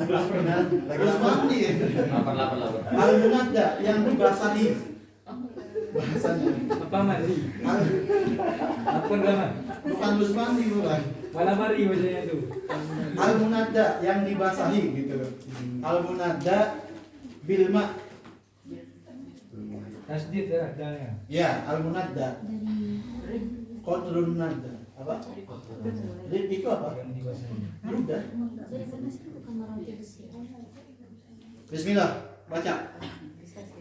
Terus mandi. 888. Al-munada yang dibasahi. Bahasanya. Apa mandi? Apa nama? Bukan terus mandi bukan. Malah mari bacanya itu. Al-munada yang dibasahi gitu loh. Al-munada bilma. Tasdid ya dalnya. Ya, al-munada. Qadrun nada. Apa? Itu apa? Yang dibasahi. Udah. Bismillah, baca.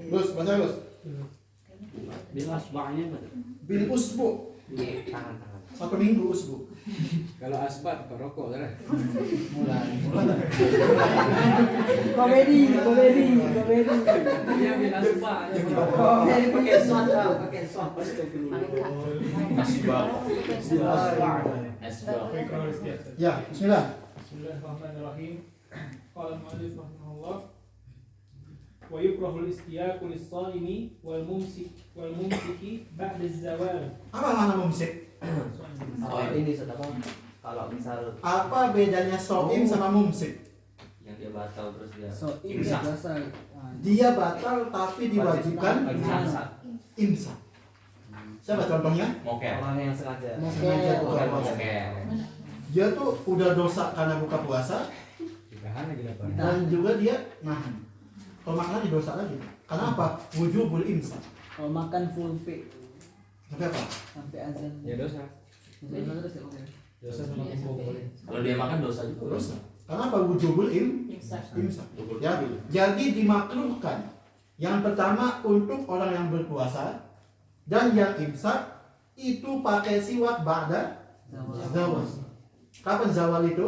Gus, baca Gus. Bil asba'nya Bil usbu. tangan-tangan. 1 minggu usbu. Kalau asbat kau rokok kan? Mulai. Komedi. Dia bil asba'nya. Pakai shot astagfirullah. Ya, bismillah. Bismillahirrahmanirrahim. Qala al-mu'allif rahimahullah wa yukrahu al-istiyaku lis-shaimi wal mumsiki ba'da az-zawal. Apa makna mumsik? Oh ini apa? Kalau misal Apa bedanya soim sama mumsik? yang dia batal terus dia So ini imsak. biasa. Dia batal tapi diwajibkan Imsak. imsak. Siapa contohnya? Moker. Orang yang sengaja. Sengaja buka puasa. Moker. Dia tuh udah dosa karena buka puasa Ditahan lagi dapat. dan juga dia nahan. Kalau makan lagi dosa lagi. Karena apa? Wujubul imsak. Kalau makan full pay Tapi apa? sampai azan. Ya dosa. Terus ya oke. Dosa sama kumpul. Kalau dia makan dosa juga. Dosa. Karena apa? Wujubul imsak. Ya, jadi dimakruhkan. Yang pertama untuk orang yang berpuasa dan yang imsak itu pakai siwak ba'da zawal. Kapan zawal itu?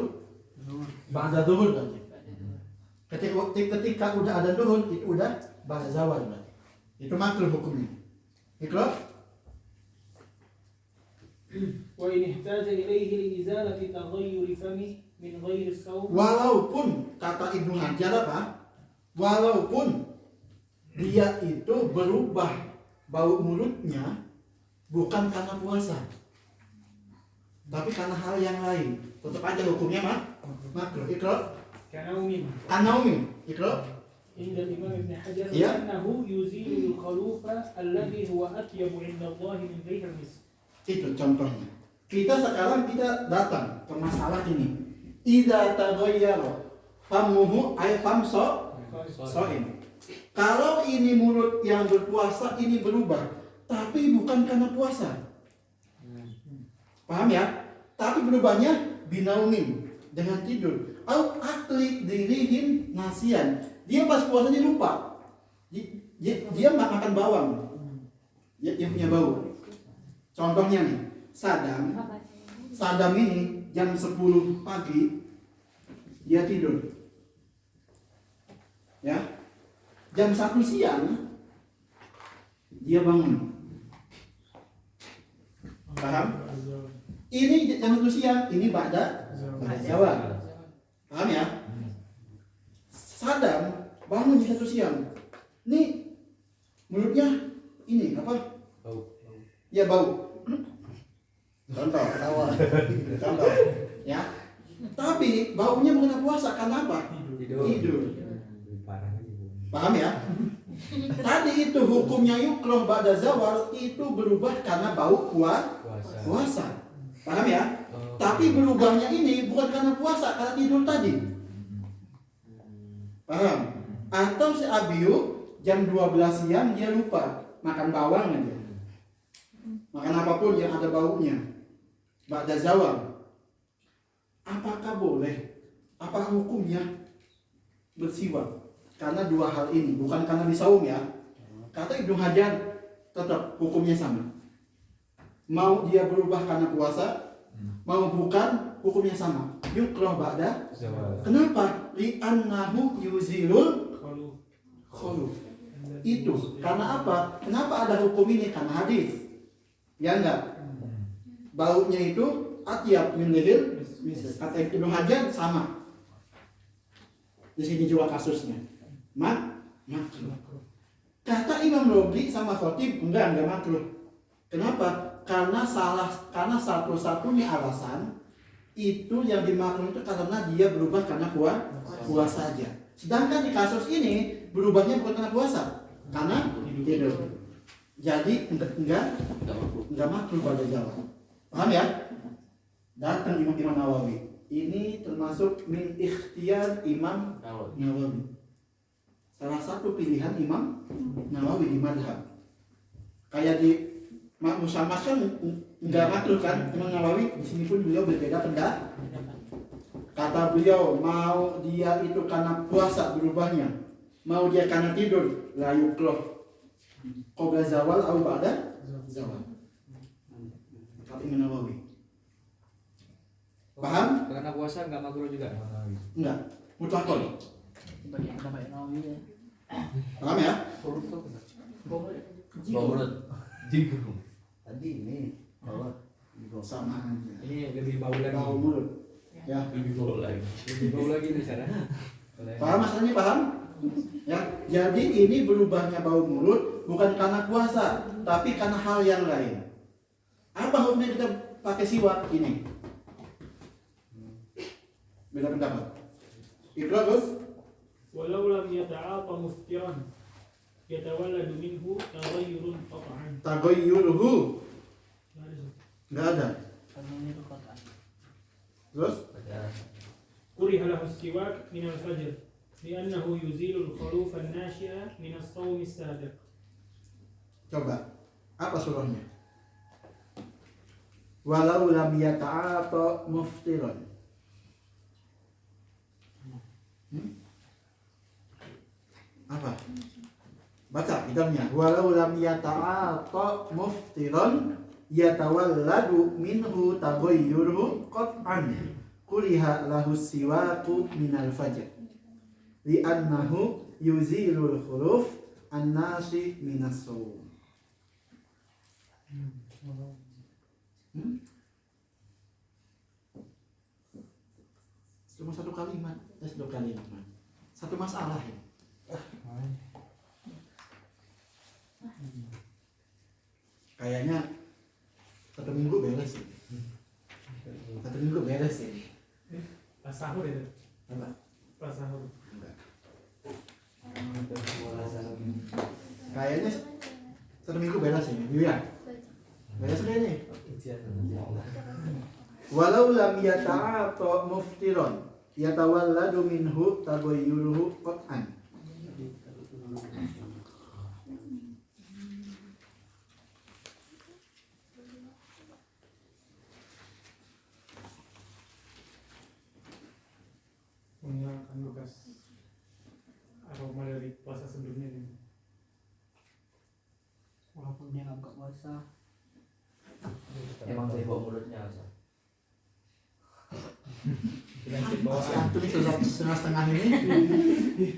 Ba'da zuhur berarti. Ketika udah ada zuhur itu udah ba'da zawal berarti. Itu makruh hukumnya. Ikrar? Wa in ihtaja ilayhi li izalati taghayyuri fami min ghairi as-sawm. Walaupun kata Ibnu Hajar apa? Walaupun dia itu berubah bau mulutnya bukan karena puasa, tapi karena hal yang lain, tetap aja hukumnya makruh. Ikrar? Kanaumin Anaumi. Ikrar? inda Imam Ibn Hajar Iya. annahu yuzilu al-khalufa alladhi huwa atyabu 'inda Allah min ghairi al-misk. Itu contohnya. Sekarang kita datang ke masalah ini. Idza taghayyara famuhu ay fam so'im. Kalau ini mulut yang berpuasa ini berubah, tapi bukan karena puasa. Paham ya? Tapi berubahnya binaumin, dengan tidur. Au akli dirihin nasian. Dia pas puasanya lupa. Dia makan bawang. Dia punya bau. Contohnya nih, Sadam ini jam 10 pagi dia tidur. Ya. Jam 1 siang dia bangun. Paham? Ini jam 1 siang, ini ba'da zawal. Paham ya? Sadam bangun jam 1 siang. Nih mulutnya ini apa? Bau. Ya bau. Contoh. Ya. Tapi baunya bukan puasa karena apa? Tidur. Parah lagi. Paham ya? Tadi itu hukumnya yukroh ba'da zawal itu berubah karena bau puasa. Paham ya? Tapi berubahnya ini bukan karena puasa, karena tidur tadi. Paham? Atau si Abiu jam 12 siang dia lupa makan bawang aja. Makan apapun yang ada baunya. Ba'da zawal. Apakah boleh? Apa hukumnya bersiwak? Karena dua hal ini, bukan karena disaum ya. Kata Ibnu Hajar tetap hukumnya sama. Mau dia berubah karena puasa, mau bukan hukumnya sama. Yukroh ba'da. Kenapa? Li'annahu yuzilul khuluf. Itu karena apa? Kenapa ada hukum ini? Karena hadis. Ya enggak? Baunya itu atyab min lihil. Kata Ibnu Hajar sama. Di sini juga kasusnya. Makruh. Kata Imam Robli sama Khotib enggak makruh. Kenapa? Karena satu-satunya alasan itu yang dimaklum itu karena dia berubah karena puasa aja. Sedangkan di kasus ini berubahnya bukan karena puasa, karena tidur. Jadi enggak makruh pada Jawa. Paham ya? Datang Imam Nawawi. Ini termasuk min ikhtiar Imam Nawawi. Salah satu pilihan Imam Nawawi di madhab. Kayak di Musamas kan enggak makruh kan Imam Nawawi. Di sini pun beliau berbeda pendapat. Kata beliau, mau dia itu karena puasa berubahnya, mau dia karena tidur, la yukroh qabla zawal atau ba'da zawal. Kata Imam Nawawi. Paham? Karena puasa nggak makruh juga. Enggak, mutlakon. Banyak nama yang nawi ya. Paham ya? Bau mulut. Jigung. Tadi ini bahwa Sama aja. Ini lebih bau lagi. Bau mulut. Ya. Lebih bau lagi. Lebih bau lagi nih cara. Paham maksudnya, paham? Ya, jadi ini berubahnya bau mulut bukan karena puasa, tapi karena hal yang lain. Apa hukumnya kita pakai siwak ini? Beda pendapat. Ikrar terus. ولو لم يتعاطى مفطرا يتولد منه تغير قطعا. Taghayyuruhu. Enggak ada. Karena ini tuh kota. Terus? كره له السواك من الفجر لأنه يزيل الخروف الناشئة من الصوم السابق. Coba. Apa surahnya? Walau lam yata'ata muftiran. Apa? Baca kitabnya. Walau lam yata'ata muftiran yatawalladu minhu taghayyuruhu qat'an. Kuriha lahu siwaku minal fajr. Li'annahu yuzilul khuruf an-nasi minas sawm. Cuma satu kalimat, satu kalimat. Satu masalah ya. Kayaknya satu minggu beres sih. Satu minggu beres sih. Pas sahur itu. Apa? Pas sahur. Enggak. Kayaknya satu minggu beres sih. Iya. Beres kayaknya. Walau lam yata'ata muftiran yatawalladu minhu taghayyuruhu qat'an. Menghilangkan bekas aroma dari puasa sebelumnya ini. Walaupun dia nggak buka puasa. Emang dari bau mulutnya Asa. Penyakit Masih bawaan. antum setengah ini.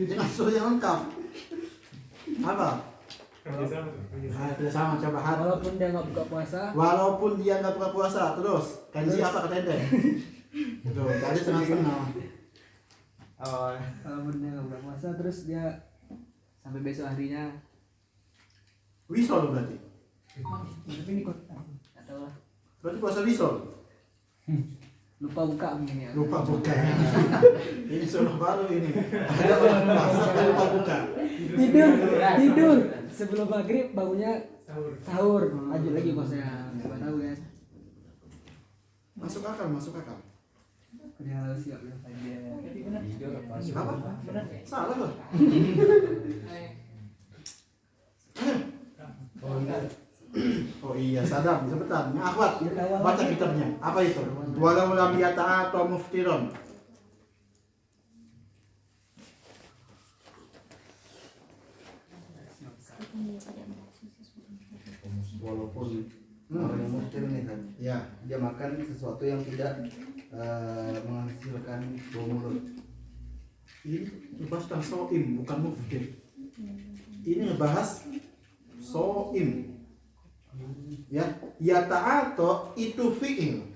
Jangan suruh yang lengkap. Apa? Kerjasama. Tidak sama coba hat. Walaupun dia nggak buka puasa. Walaupun dia nggak buka puasa, terus kanji apa kata ente? Tuh, tadi setengah-setengah. Oh, Walaupun dia nggak buka puasa, terus dia sampai besok harinya. Wisol berarti. Tapi ini kok nggak tahu lah. Berarti puasa wisol. Lupa buka mungkin ya. Lupa buka. Ini suruh baru ini. Ada orang puasa tapi lupa buka. Tidur sebelum maghrib bangunnya Sahur. sahur. Lanjut lagi puasanya. Nggak tahu kan. Masuk akal, masuk akal. Dia harus siap ya. tidur apa? Apa? Salah loh. Oh iya, Sadam, sebentar. Ini akhwat, baca kitabnya. Apa itu? Walau lam yata'ata muftiron. walaupun orang yang muftir nih kan Ya, dia makan sesuatu yang tidak menghasilkan bau mulut. ini ngebahas tentang so'im, bukan muftir. Ini ngebahas so'im. Ya, yata'ata itu fi'il.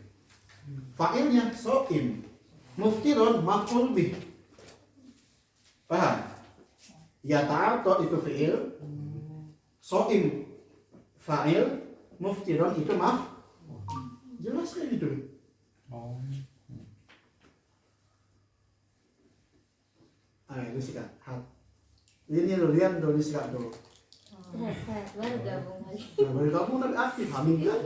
Fa'ilnya so'im. Muftiron maf'ul bih. Paham? Yata'ata itu fi'il. So'im fa'il. Muftiron itu jelas kayak gitu. Oh. Ayo disikat. Hat. Ini lo lihat tuh disikat dulu. Set, baru gabung lagi. Nah, baru kamu tapi aktif hamil kan?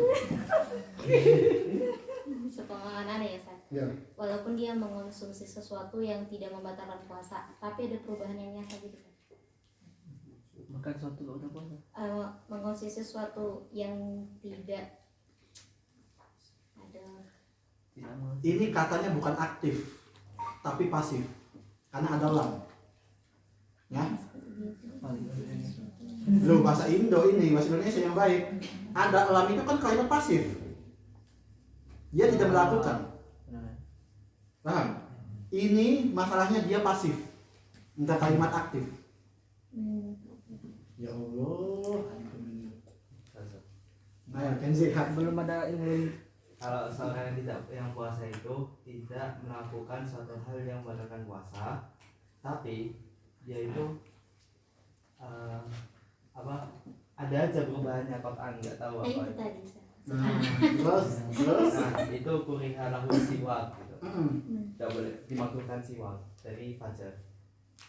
Sepengalaman aneh ya, Sat. Ya. Walaupun dia mengonsumsi sesuatu yang tidak membatalkan puasa, tapi ada perubahan yang nyata gitu kan. Makan suatu udah puasa. Mengonsumsi sesuatu yang tidak ada. Tidak mau. Ini katanya bukan aktif, tapi pasif. Karena ada lam. Ya. Loh, bahasa Indo ini, bahasa Indonesia yang baik. Ada lam itu kan kalimat pasif. Dia tidak melakukan. Paham? Ini masalahnya dia pasif. Enggak kalimat aktif. Ya Allah. Ayo, Kenzi, Belum ada ilmu. Kalau seorang yang puasa itu tidak melakukan suatu hal yang membatalkan puasa, tapi dia itu ada aja perubahannya apa nggak tahu Nah, apa. itu tadi, Sat. terus. Nah, itu kuriha lahu siwak gitu. Tidak boleh dimakruhkan siwak dari fajar.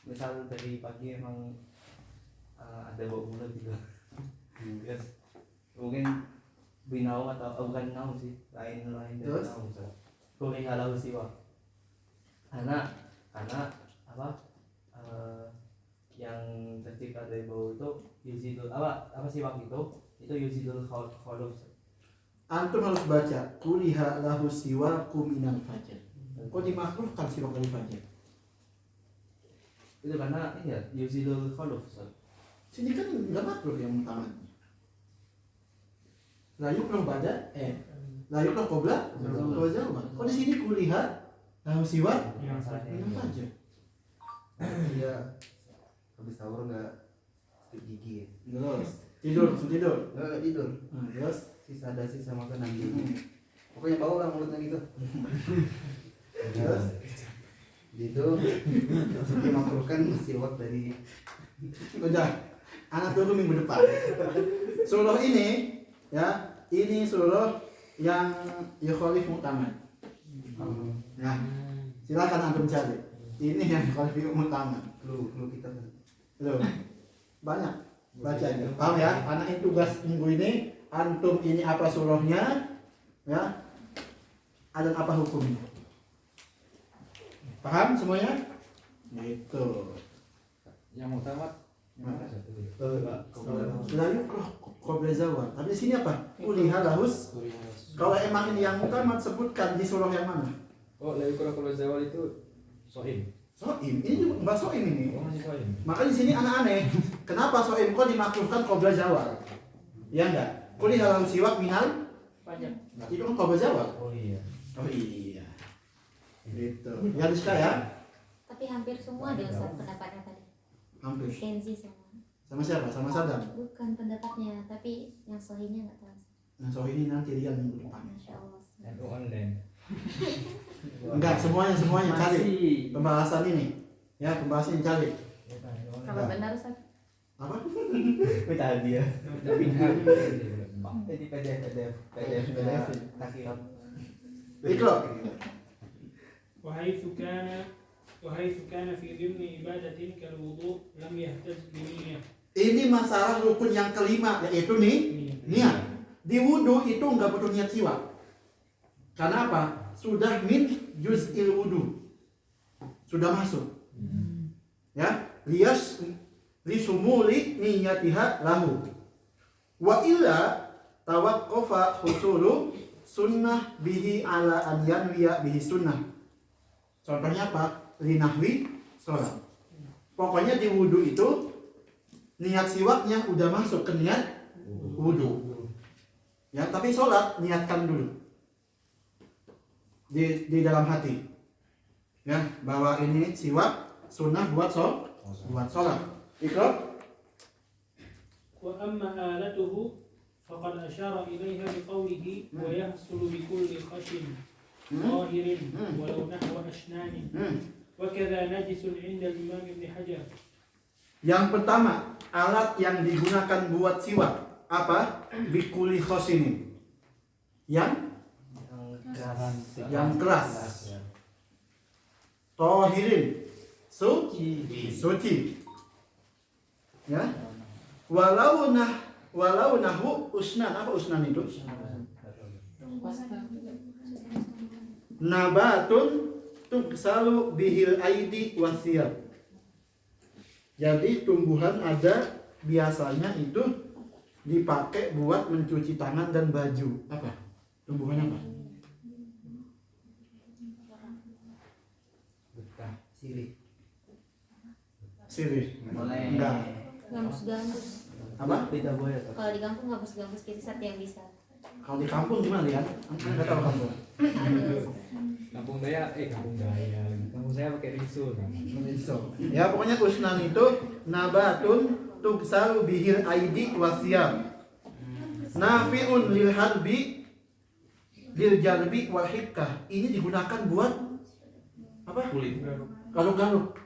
Misal dari pagi emang ada bau mulut gitu. Terus mungkin binau atau bukan nau sih, lain dari Terus? nau. Kuriha lahu siwak. Karena apa? Yang tercipta dari bau itu yuzidul apa siwak itu yuzidul khuluf. Antum harus baca kuliha lahu siwaku minal fajar. Kok dimakruhkan siwak dari fajar? Itu karena ini ya yuzidul khuluf. Sini kan nggak makruh yang utamanya. Layu belum baca, layu belum kobra, kau jawab. Kok di sini kuliha lahu siwak Yang salahnya minal ini. fajar? Iya, habis sahur nggak sakit gigi ya? Terus tidur, langsung tidur. Nggak tidur, Terus ada sisa makanan gitu. Pokoknya bau lah mulutnya gitu. Terus? Gitu, dimakruhkan siwak dari udah, anak tunggu minggu depan. Surah ini, ya, ini surah yang yukhalif mu'tamad. Nah, silakan antum cari. Ini yang yukhalif mu'tamad. clue kita. Loh, banyak. Baca aja. Paham ya? Anak ini tugas minggu ini. Antum ini apa surahnya? Ya. Dan apa hukumnya? Paham semuanya? Gitu. Yang muktamad yang mana satu itu? Lalu qabla zawal. Tapi di sini apa? Kuliha lahus. Kalau emang ini yang utama sebutkan di surah yang mana? Oh, lalu kalau zawal itu sohim. Soim. Ini juga mbak Soim ini. Oh, masih sohim. Maka di sini anak aneh. Kenapa Soim kok dimakruhkan qabla zawal? Ya enggak? Kuliha lahus siwak minal Fajar. berarti itu kan qabla zawal. Oh iya. Oh iya. Gitu. Ya Rizka ya? Tapi hampir semua ada Ustaz pendapatnya tadi. Hampir. Kenzi sama. Sama siapa? Sama Sadam. Bukan pendapatnya, tapi yang sohinya nggak tahu. Nah, so ini nanti dia minggu depan. Masya Allah. NU online. Enggak, semuanya cari Masih. pembahasan ini. Ya, pembahasan ini cari. Kalau benar Ustaz. Apa? Kita hadiah. Jadi PDF. Takhirat. Ikro. وحيث كان في ضمن عبادة كالوضوء لم يحتج بنية. Ini masalah rukun yang kelima, yaitu niat. Di wudhu itu nggak butuh niat siwak. Karena apa? Sudah min juz'il wudhu. Sudah masuk. Ya, lisumuli niyatiha lahu. Wa illa tawaqqafa husulu sunnah bihi ala an yanwiya bihi sunnah. Contohnya apa? Linahwi sholat. Pokoknya di wudhu itu niat siwaknya udah masuk ke niat wudhu. Ya, tapi sholat niatkan dulu di dalam hati. Ya, bahwa ini siwak sunnah buat sholat. Ikro. وأما آلته فقد أشار إليها بقوله ويحصل بكل خشن ظاهر ولو نحو أشنان وكذا نجس عند الإمام ابن حجر. Yang pertama, alat yang digunakan buat siwak apa? Bikuli khosinin. Yang keras. Tohirin, suci. Ya. Walau nahu usnan, apa usnan itu? Nabatun tuksalu bihil aidi wasiyab. Jadi tumbuhan ada biasanya itu dipakai buat mencuci tangan dan baju. Apa? Tumbuhannya apa? Sirih. Enggak. Gambus-gambus. Apa? Lidah buaya. Kalau di kampung gambus-gambus gitu satu yang bisa. Kalau di kampung gimana ya? Enggak tahu kampung. Ada. Kampung Daya, kampung Daya. Kampung saya pakai risul kan. Ya pokoknya usnan itu nabatun tuksalu bihil aidi wasiyab. Nafi'un lil harbi lil jalbi wal hikah. Ini digunakan buat apa? Kulit. Garuk-garuk.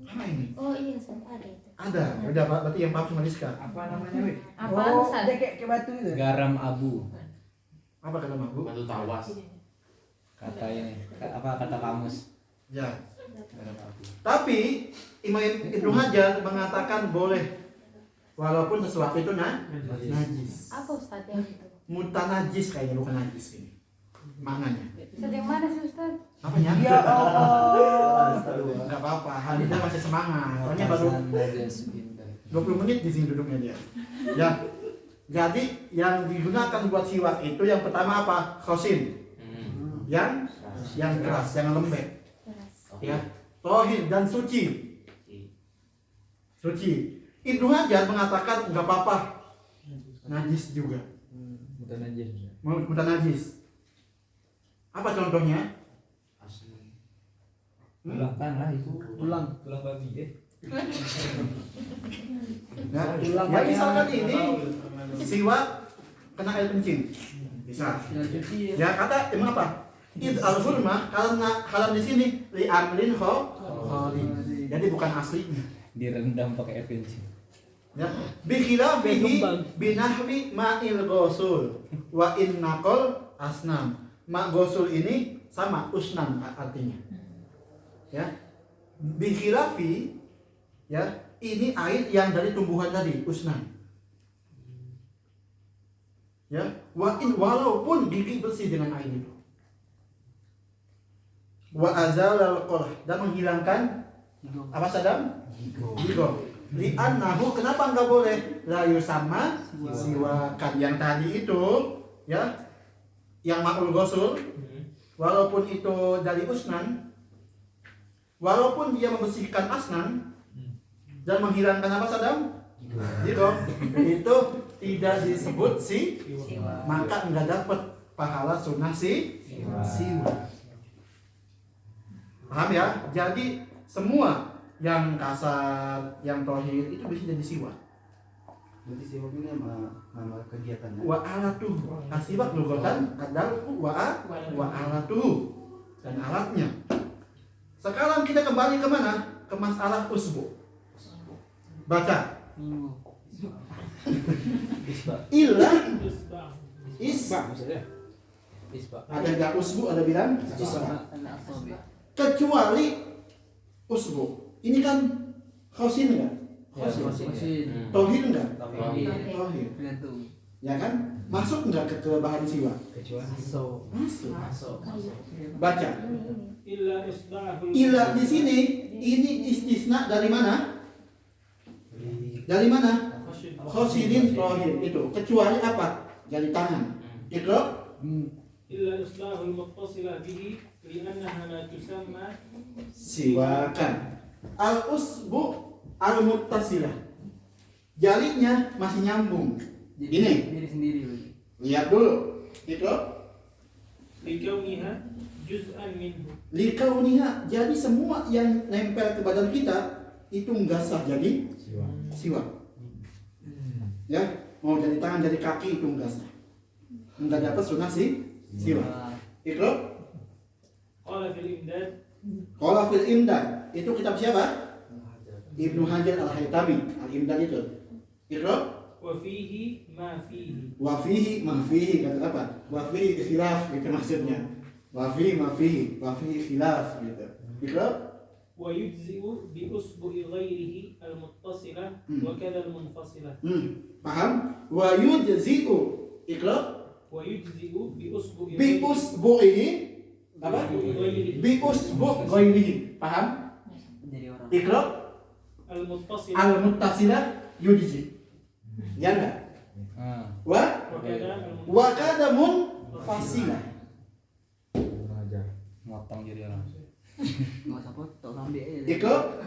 Apa ini? Oh iya, sampai ada itu. Ada. Udah berarti yang paham cuma Rizka. Apa namanya, Wei? Apaan Ustaz? Dia kayak batu itu. Garam abu. Apa kata Mabu? Batu tawas. Kata ini. Apa kata kamus? Ya. Garam abu. Tapi Imam Ibnu Hajar mengatakan boleh walaupun sesuatu itu najis. Apa Ustaz yang itu? Mutanajis kayaknya bukan najis ini. Maknanya. Ustaz yang mana sih Ustaz? Apanya? Ya Allah. Enggak apa-apa, Hamida masih semangat. Soalnya baru 20 menit di sini duduknya dia. Ya. Jadi yang digunakan buat siwak itu yang pertama apa? Khosin. Yang keras, jangan lembek. Ya. Tohir dan suci. Suci. Ibnu Hajar mengatakan enggak apa-apa. Najis juga. Bukan najis. Mutan najis. Apa contohnya? Ulangkan lah itu. Tulang. Tulang babi Ya, ya misalkan ini siwak kena air kencing. Bisa. Ya kata emang apa? Id al hurmah karena halam di sini li amrin khali. Jadi bukan aslinya. direndam pakai air kencing. Ya, bikhilafihi binahwi ma'il ghusul wa in naqal asnam. Ma ghusul ini sama usnan artinya. Ya. Bikhilafi ya, ini air yang dari tumbuhan tadi, usnan. Ya, wa in walaupun gigi bersih dengan air itu. Wa azalal qalah dan menghilangkan apa Sadam? Gigo. Li'annahu kenapa enggak boleh? La yusamma siwakan yang tadi itu ya, yang ma'ul ghusul walaupun itu dari usnan, walaupun dia membersihkan asnan dan menghilangkan apa Sadam? Gigo. Itu tidak disebut maka enggak dapat pahala sunnah siwak. Paham ya? Jadi semua yang kasar, yang tohir itu bisa jadi siwak. Berarti siwak ini nama kegiatannya. Wa alatuhu. Asiwak lugatan kadalku wa alatuhu dan alatnya. Sekarang kita kembali ke mana? Ke masalah usbu. Baca. Illa isba. Ada enggak usbu? Ada bilang isba. Kecuali usbu. Ini kan khosin enggak? Tohir enggak? Tohir. Ya kan? Masuk enggak ke bahan siwak? Masuk. Baca. Illa di sini ini istisna dari mana? Dari mana? Khosinin tohir itu. Kecuali apa? Dari tangan. Iqra. إلا إصلاح المتصلة به لأنها لا تسمى Siwakan. Al usbu al muttasilah. Jarinya masih nyambung. Ini. Diri sendiri. Lihat dulu. Iqra. لكونها جزءا منه. Likauniha, jadi semua yang nempel ke badan kita itu enggak sah jadi siwak. Ya, mau jadi tangan jadi kaki itu enggak sah. Enggak dapat sunnah siwak. Iqra. قال في الإمداد Qala fil imdad, itu kitab siapa? Ibnu Hajar al-Haytami, al-Imdad itu. Iqra. وفيه ما فيه. Wa fihi ma fihi, kata apa? Wa fihi khilaf gitu maksudnya. Wa fihi ma fihi, wa fihi khilaf gitu. Iqra. ويجزئ بأصبع غيره المتصلة وكذا المنفصلة. Paham? Wa yujzi'u. Iqra. ويجزئ بأصبع Bi usbu'ihi. Apa? غيره Bi usbu' ghairihi. Paham? Jadi orang. Iqra. المتصلة Al-muttasilah yujzi. Ya enggak? Wa وكذا wa kadamun fasilah. Ajar. Motong jadi orang. Nggak usah foto, ambil aja. Iqra.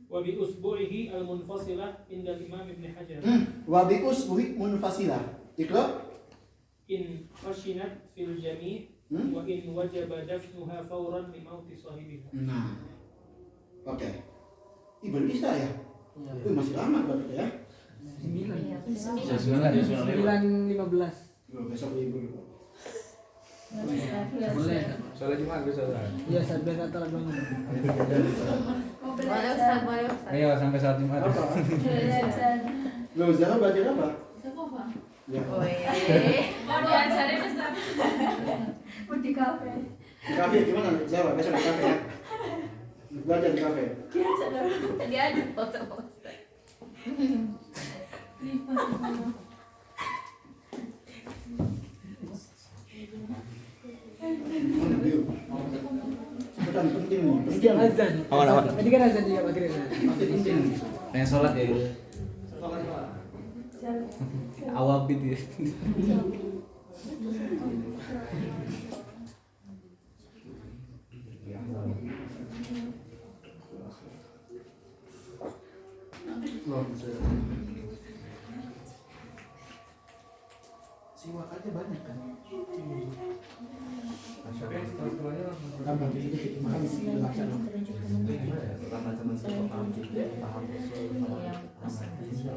وبأصبعه المنفصلة عند الإمام ابن حجر Wa bi usbu'i munfasilah. Iqra. إن خشنت في الجميع وإن وجب دفنها فورا لموت صاحبها. Nah. Oke. Ibnu Isa ya? Itu masih lama berarti ya? 9:15. Besok libur. Boleh. Soalnya cuma besok. Iya, saya biar kata lagu. Boleh Ustaz, boleh Ustaz. Ayo sampai saat Jumat. Apa? Lo Zara belajar apa? Ya. Di kafe. Di kafe gimana? Jawa, besok di kafe ya? Belajar di kafe. Tadi aja foto Ustaz. Cepetan, penting nih, penting. Azan. Awan. Tadi kan azan juga maghrib. Pasti penting. Pengen sholat ya. Awabid ya. Siwak aja banyak kan? Tambah dikit-dikit, makan dilaksana. Pertama teman saya paham juga, paham usul, paham hadis.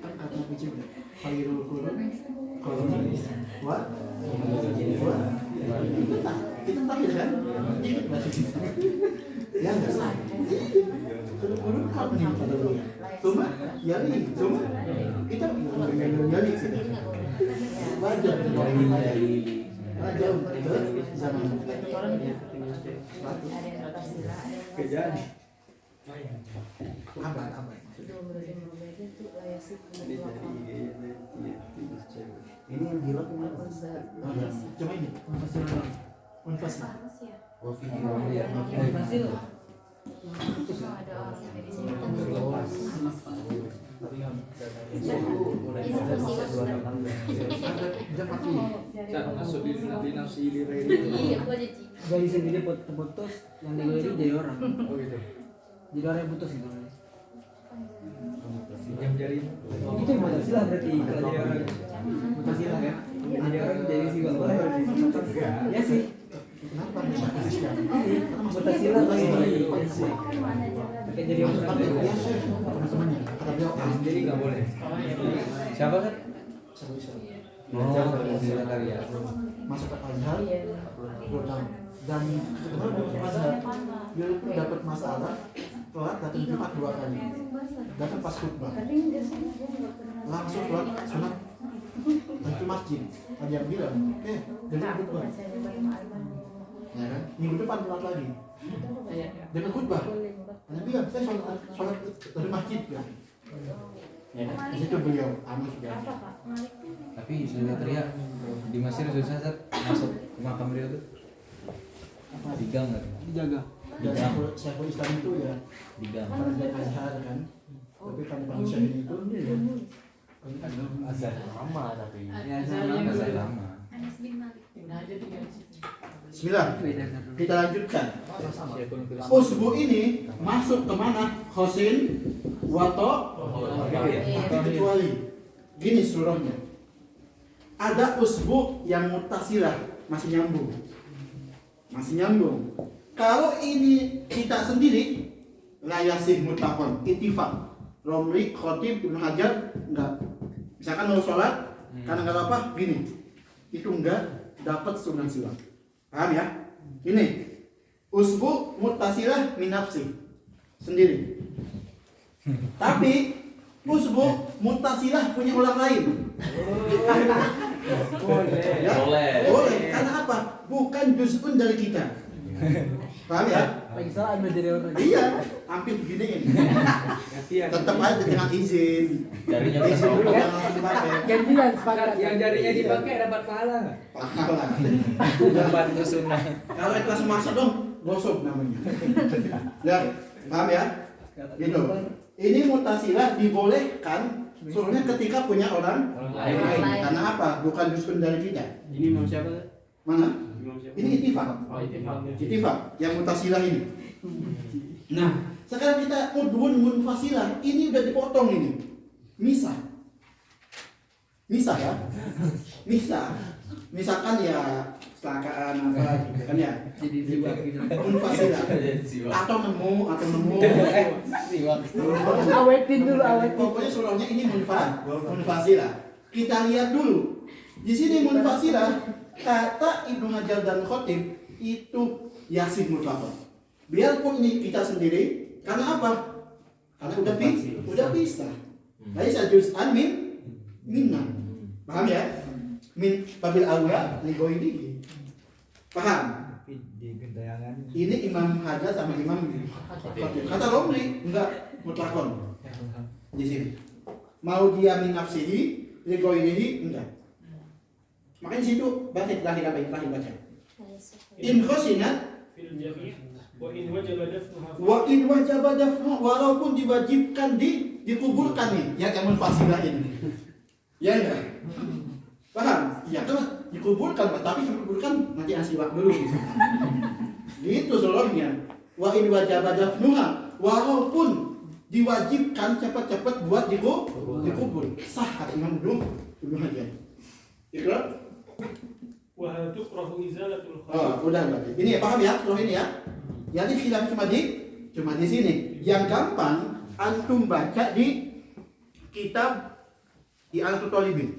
Kan kata Nabi juga, khairul qurun qarni wa kita tahu kan? Ingat bahasa kita. Ya enggak sih? Khairul qurun qarni kata beliau. Cuma yali, cuma kita yali sih. Wajar jauh ke zaman kejadian abad ini yang gila kemana? Coba ini Unfasil. Fasil. Ada orang dari sini. Masuk di nafsi lirai. Iya, gua jadi. Gali sendiri putus, yang digali jadi orang. Oh gitu. Jadi orang yang putus itu. Yang jari. Itu yang Pancasila berarti kalau jadi orang. Pancasila ya. Jadi orang jadi siwak. Ya sih. Kenapa bisa Islam? Pancasila lagi. Kayak jadi orang. Teman-temannya kata beliau Sendiri nggak boleh. Siapa kan? Satu Islam. Pancasila karya. Masuk ke Azhar 2 tahun dan sebenarnya di Azhar dia dapat masalah sholat datang Jumat 2 kali datang pas khutbah langsung sholat sunat dan ke masjid ada yang bilang dengan khutbah ya kan minggu depan pulang lagi dengan khutbah ada yang bilang saya sholat dari masjid ya kan di situ beliau aman sudah Tapi sudah teriak di Mesir susah Sat, masuk ke makam beliau tuh. Di gang nggak? Dijaga. dan Syekhul Islam itu ya Di gang. karena dia Azhar kan tapi kan manusia ini itu Azan lama tapi. Ya, Azan lama. Bismillah kita lanjutkan usbu ini masuk ke mana khosin wato tapi kecuali gini seluruhnya ada usbu yang mutasilah masih nyambung kalau ini kita sendiri layasih mutlakon ittifaq Romli Khotib Ibnu Hajar enggak misalkan mau sholat karena enggak apa gini itu enggak dapat sunan siwak paham ya ini usbu mutasilah min nafsi sendiri tapi usbu mutasilah punya orang lain Ya? Boleh. Boleh. Karena apa? Bukan juz'un dari kita. Paham ya? Lagi salah ambil dari orang. Iya, hampir beginiin. Tetap aja dengan izin. Jarinya Izin dulu bisa. jangan langsung dipakai. Gantian sepakat. Yang jarinya dipakai dapat pahala nggak? Pahala. Bantu sunnah. Kalau ikhlas masak dong, gosok namanya. Ya, paham ya? Gitu. Ini mutasilah dibolehkan soalnya ketika punya orang lain. Karena apa? Bukan juz'un dari kita. Ini Imam siapa? Mana? Imam siapa? Ini itifak. Oh, Itifak. Itifak yang mutasilah ini. Nah, sekarang kita udhun munfasilah. Ini udah dipotong ini. Misah. Misah ya? Misah. Misalkan ya kecelakaan apa gitu kan ya. Jadi siwak gitu. Munfasilah. Atau nemu. Awetin dulu, awetin. Pokoknya surahnya ini munfasilah. Kita lihat dulu. Di sini munfasilah kata Ibnu Hajar dan Khatib itu yasih mutlaqan. Biarpun ini kita sendiri, karena apa? Karena udah bisa. Laisa juz'an minna. Paham ya? Min babil aula li ghairihi. Paham? Di gentayangan. Ini Imam Hajar sama Imam Khatib. Kata Romli enggak mutlaqan. Di sini. Mau dia min nafsihi li ghairihi enggak. Makanya situ baca baca. In khosinat Fil jami' wa in wajaba dafnuha wa in wajaba dafnu walaupun diwajibkan dikuburkan nih ya kamu fasilah ini. Ya enggak? Paham? Ya kan dikuburkan tapi dikuburkan nanti asiwak dulu. Gitu seluruhnya. Wa in wajaba dafnuha walaupun diwajibkan cepat-cepat buat dikubur. Sah kata Imam Ibnu Hajar. Ikrar? wa tukrahu izalatul khair. Oh, udah berarti. Ini ya, paham ya? Loh ini ya. Jadi khilaf cuma di sini. Yang gampang antum baca di kitab I'anatul Talibin.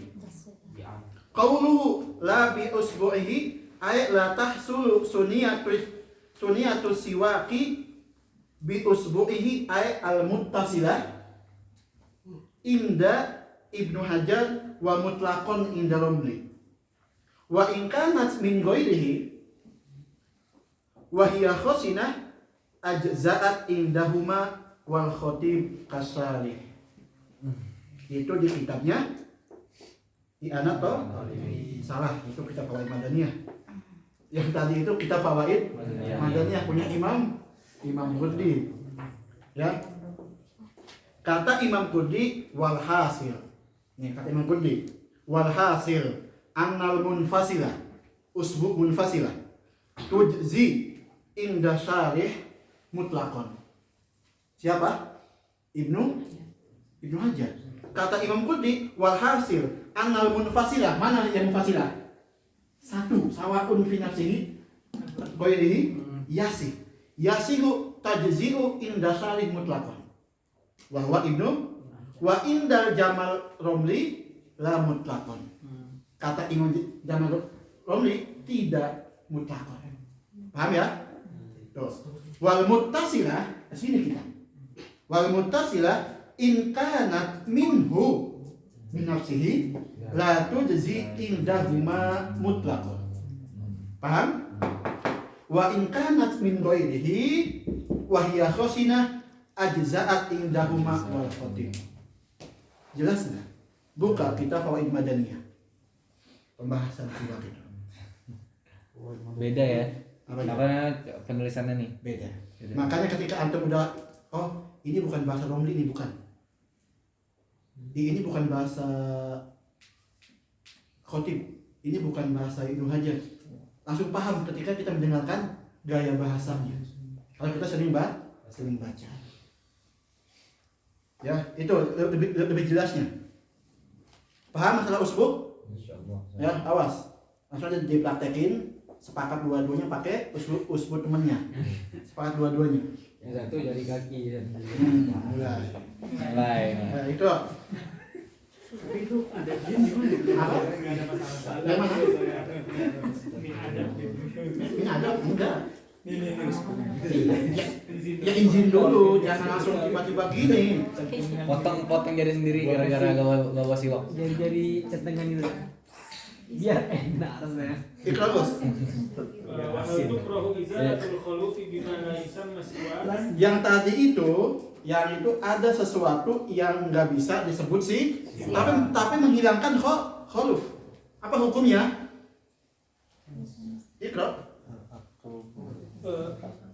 Qauluhu la bi usbu'ihi ay la tahsulu suniyatu siwaqi bi usbu'ihi ay al-muttasilah inda Ibnu Hajar wa mutlaqan inda Romli. Wa in kanat min ghairihi wa hiya khosinah ajza'at indahuma wal khatib kasari. Itu di kitabnya I'anat toh? Salah, itu kitab Fawaid Madaniyah. Yang tadi itu kitab Fawaid Madaniyah punya Imam Qurdi. Ya. Kata Imam Qurdi wal hasil. Nih kata Imam Qurdi wal hasil annal munfasilah usbu munfasilah tujzi inda syarih mutlaqan. Siapa? Ibnu Hajar. Kata Imam Qurdi wal hasil annal munfasilah. Mana yang munfasilah? Satu sawaun fi nafsihi ghairihi yasihu tajzi'u inda syarih mutlaqan. Wa huwa wa indal Jamal Romli la mutlaqan. Kata Imam Jamal Romli tidak mutlaqan. Paham ya? Tuh. Wal muttasilah, sini kita. Wal muttasilah in kanat minhu min nafsihi la tujzi indahuma mutlaqan. Paham? Wa in kanat min ghairihi wa hiya khosinah ajza'at indahuma wal khatib. Jelas enggak? Buka kitab Fawaid Madaniyah. Pembahasan siwak itu. Beda ya. Apa? Penulisannya nih? Beda. Makanya ketika antum udah ini bukan bahasa Romli, ini bukan. Ini bukan bahasa Khatib. Ini bukan bahasa Ibnu Hajar. Langsung paham ketika kita mendengarkan gaya bahasanya. Kalau kita sering baca. Ya, itu lebih jelasnya. Paham masalah usbuk? Ya, awas. Langsung aja dipraktekin, sepakat dua-duanya pakai usbuk temennya. Sepakat dua-duanya. Yang satu jari kaki dan Mulai. Nah, itu. Tapi itu ada jin di mana? Apa? Enggak ada masalah. Yang mana? Min adab. Ini ada enggak? Ya izin dulu, jangan langsung tiba-tiba gini. Potong jari sendiri gara-gara gak bawa siwak. jari-jari centengan itu. Biar enak rasanya. Ikra bos. وهل تكره إزالة الخلوف بما لا يسمى سواك؟ Yang tadi itu, yang itu ada sesuatu yang nggak bisa disebut sih, tapi menghilangkan kholuf. Apa hukumnya? Ikra.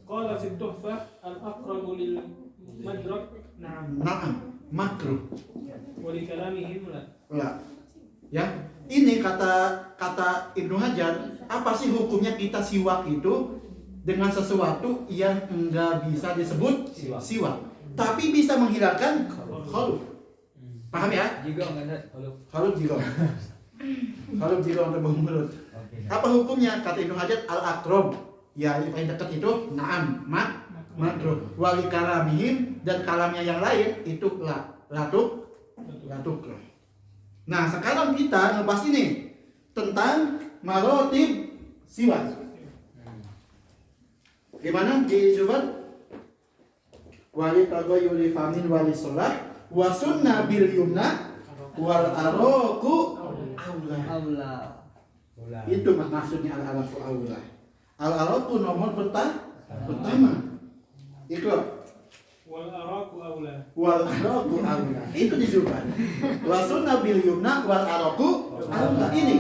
قال في التحفة الأقرب للمدرك نعم Naam, makruh. ولكلامهم لا. Lah. Ya, ini kata Ibnu Hajar, apa sih hukumnya kita siwak itu dengan sesuatu yang enggak bisa disebut siwak, tapi bisa menghilangkan kholuf. Paham ya? Juga enggak ada kalau Kholuf juga. Kholuf juga untuk bau mulut. Apa hukumnya? Kata Ibnu Hajar al-aqrab. Ya, yang paling dekat itu na'am, makruh. Wali kalamihim, dan kalamnya yang lain itu latuk. Nah, sekarang kita ngebahas ini tentang marotib siwak. Gimana di Zubat? Wali tagoyuli famin wali sholah wa sunnah bil yumna wal aroku aula. Allah. Itu maksudnya al-araku aula. Al-araku nomor pertama. Ikut. والأراك أولى. Wal araku aula. Itu di Zubat. Wa sunnah bil yumna wal araku aula. Ini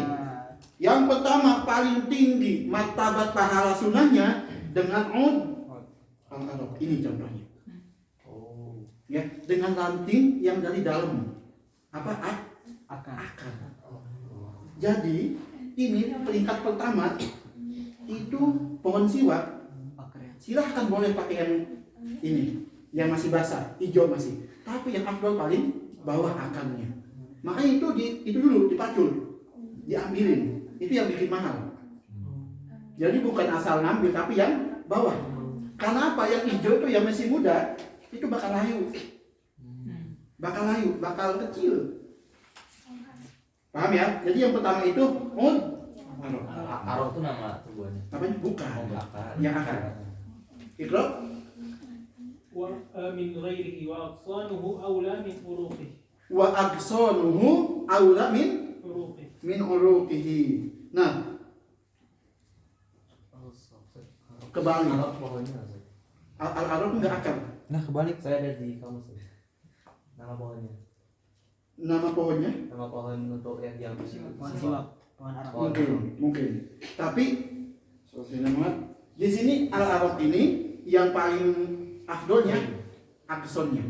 yang pertama paling tinggi martabat pahala sunnahnya dengan al-arok. Ini contohnya. Ya, dengan ranting yang dari dalam. Apa? Akar. Jadi ini peringkat pertama itu pohon siwak. Silahkan boleh pakai yang ini, yang masih basah, hijau masih. Tapi yang afdal paling bawah akarnya. Makanya itu dulu dipacul, diambilin. Itu yang bikin mahal. Jadi bukan asal ngambil, tapi yang bawah. Karena apa? Yang hijau itu yang masih muda, itu bakal layu, bakal kecil. Paham ya? Jadi yang pertama itu Aro itu nama tumbuhannya. namanya bukan, Akar. yang akar. Ikro, ومن غيره وأغصانه أولى من أروقه. wa agsonuhu aula min uruqihi. Nah, kebalik. Aro pohonnya. Al-arab enggak akar. Nah, kebalik. Saya ada di kamus. Nama pohonnya. Nama pohonnya Nama pohon untuk yang diambil Pohon siwak. Pohon Arab. mungkin. Tapi di sini al-arab ini yang paling afdolnya aksonnya,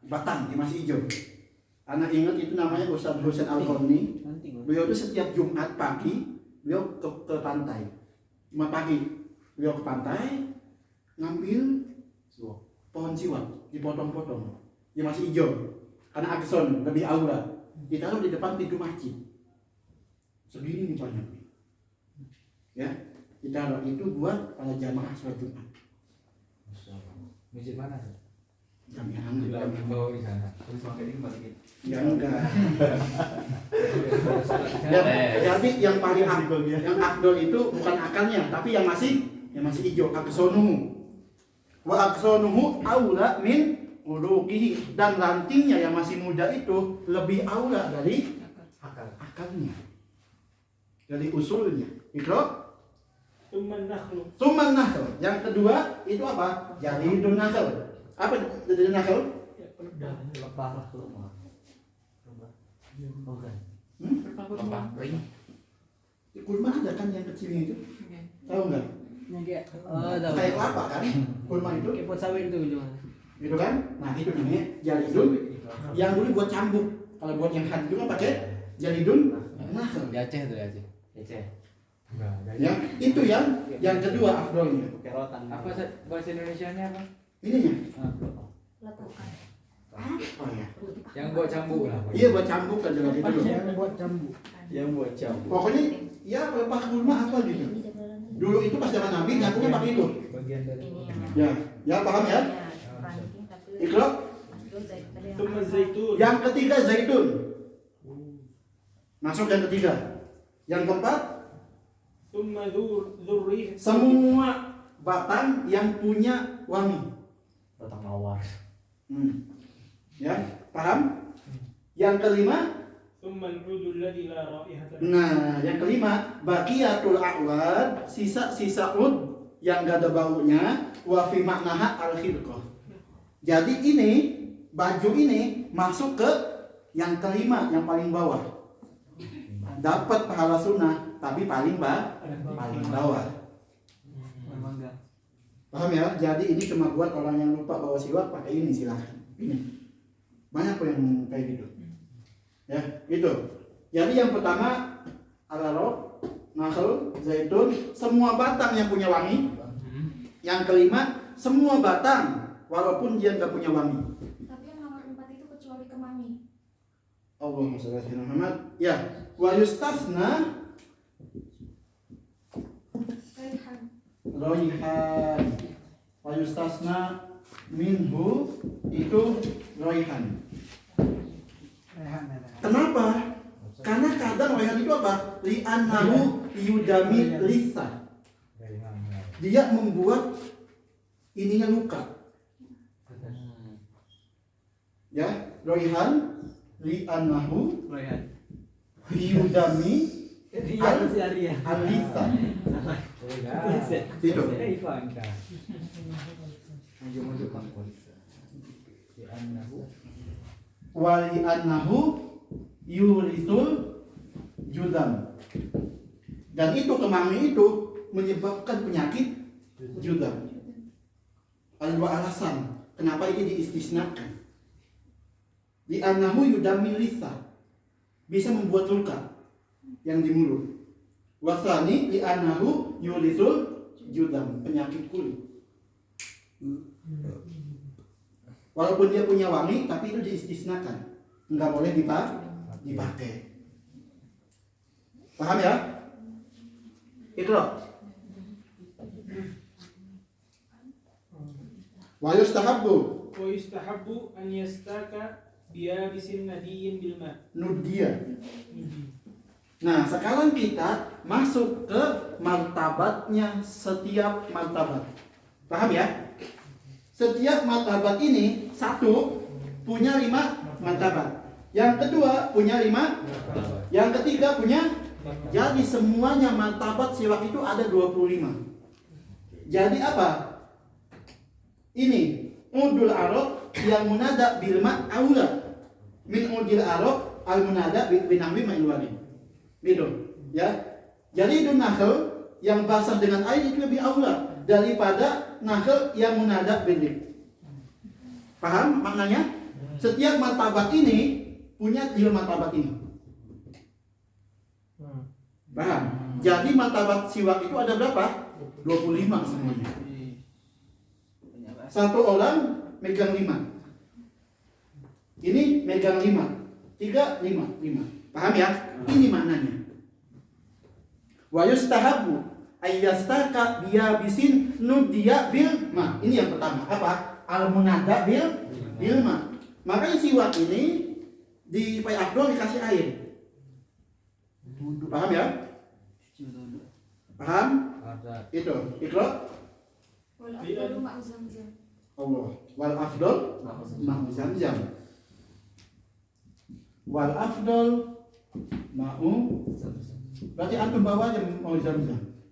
batang yang masih hijau. Anak ingat itu namanya Ustadz Husain Al-Qarni. Beliau itu setiap Jumat pagi beliau ke pantai. Jumat pagi beliau ke pantai ngambil pohon siwak, dipotong-potong. Dia masih hijau. Karena akson lebih aura. Ditaruh di depan pintu masjid. Segini nih banyak. Ya, ditaruh itu buat para jamaah sholat Jumat. Masjid mana? Jamiah Oh, di sana. Terus pakai ini balikin. Ya enggak. Jadi yang paling afdol itu bukan akarnya, tapi yang masih hijau, aksonuhu. Wa aksonuhu aula min uruqihi, dan rantingnya yang masih muda itu lebih aula dari akarnya. Dari usulnya. Ikro. ثم النخل. Tsumman nakhl. Yang kedua itu apa? Jaridun nakhl. Apa jaridun nakhl? Lepah kurma. Bukan. Lepah ring. Kurma ada kan yang kecilnya itu? Tahu nggak? Tahu. Kayak kelapa kan? Kurma itu. Kayak pot sawit itu cuma. Gitu kan? Nah itu namanya jaridun. Yang dulu buat cambuk. Kalau buat yang hadid juga pakai jaridun nakhl. Di Aceh tuh, di Aceh. Aceh. Ya, itu yang kedua afdolnya. Kerotan. Apa bahasa Indonesianya apa? Ininya Letakan. apa ya? Yang buat cambuk lah. Iya buat cambuk kan juga gitu. Yang buat jam. Pokoknya ya pelepah kurma apa gitu. Dulu itu pas zaman Nabi ngakunya pakai itu. Bagian dari Ya paham ya? Ikro. ثم الزيتون. Yang ketiga zaitun. Masuk yang ketiga. Yang keempat ثم ذو الريح. semua batang yang punya wangi. Batang mawar. Ya, paham? Yang kelima ثم العود الذي لا رائحة له. Nah, yang kelima, baqiyatul a'wad, sisa-sisa ud yang gak ada baunya, wa fi maknaha al-khirqah. Jadi ini, baju ini masuk ke yang kelima, yang paling bawah. Dapat pahala sunnah, tapi paling bawah. Paham ya? Jadi ini cuma buat orang yang lupa bawa siwak, pakai ini silahkan. Ini. Banyak kok yang kayak gitu. Ya, itu. Jadi yang pertama al-arab, nakhl, zaitun, semua batang yang punya wangi. Yang kelima, semua batang walaupun dia nggak punya wangi. Tapi yang nomor 4 itu kecuali kemangi. Allahumma shalli ala Muhammad. Ya, wa yustasna raihan. Wa yustasna minhu itu raihan. Kenapa? Karena kadang raihan itu apa? Li'annahu yudami lisa. Dia membuat ininya luka. Ya, raihan li'annahu yudami al-lisa. Itu. Wa li'annahu yurisul judam. Dan itu kemangi itu menyebabkan penyakit judam. Ada dua alasan kenapa ini diistisnakan. Li'annahu yudami lisa, bisa membuat luka yang di mulut. Wasani li'annahu yurisul judam, penyakit kulit. Walaupun dia punya wangi, tapi itu diistisnakan, nggak boleh dipakai. Paham ya? Iqra. Wa yustahabbu. ويستحب أن يستاك بيابس ندي بالماء. Nudia. Nah, sekarang kita masuk ke martabatnya setiap martabat. Paham ya? Setiap martabat ini satu punya 5 martabat. Yang kedua punya 5. Yang ketiga punya. Jadi semuanya martabat siwak itu ada 25. Jadi apa? Ini udul arab yang munada bil ma aula min udil arab al munada binahwi ma'ilwani. Gitu, ya. Jadi itu nakhl yang basah dengan air itu lebih aula daripada nakhl yang munada bil. Paham maknanya? Setiap martabat ini punya 5 martabat ini. Paham? Jadi martabat siwak itu ada berapa? 25 semuanya. Satu orang megang 5. Ini megang 5. 3, 5. Paham ya? Ini maknanya. Wa yustahabu ayyastaka biyabisin nudiya bil ma. Ini yang pertama. Apa? Al-munada bil ma. Makanya siwak ini di pai afdol dikasih air. Paham ya? Paham? Itu. Iqra. Wal afdalu ma'u zamzam. Allah. Wal afdal ma'u zamzam. Wal afdal ma'u. Berarti antum bawa aja mau zamzam.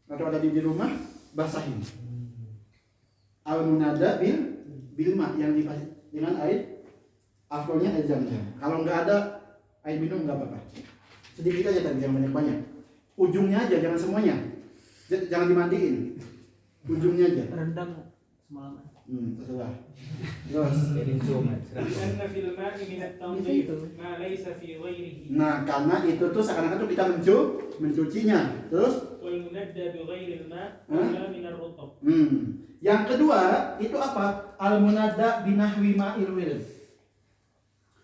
Atau ada di rumah basahin. Al munada bil ma yang dikasih dengan air. Afdalnya air zamzam. Kalau nggak ada air minum nggak apa-apa. Sedikit aja tadi, jangan banyak-banyak. Ujungnya aja, jangan semuanya. Jangan dimandiin. Ujungnya aja. Rendam semalam. Terserah. Terus. لأن في الماء من التنظيف ما ليس في غيره. Nah, karena itu tuh seakan-akan tuh kita mencucinya. Terus? والمندى بغير الماء ولا من الرطب. Yang kedua itu apa? Al-munada binahwi ma'il wil.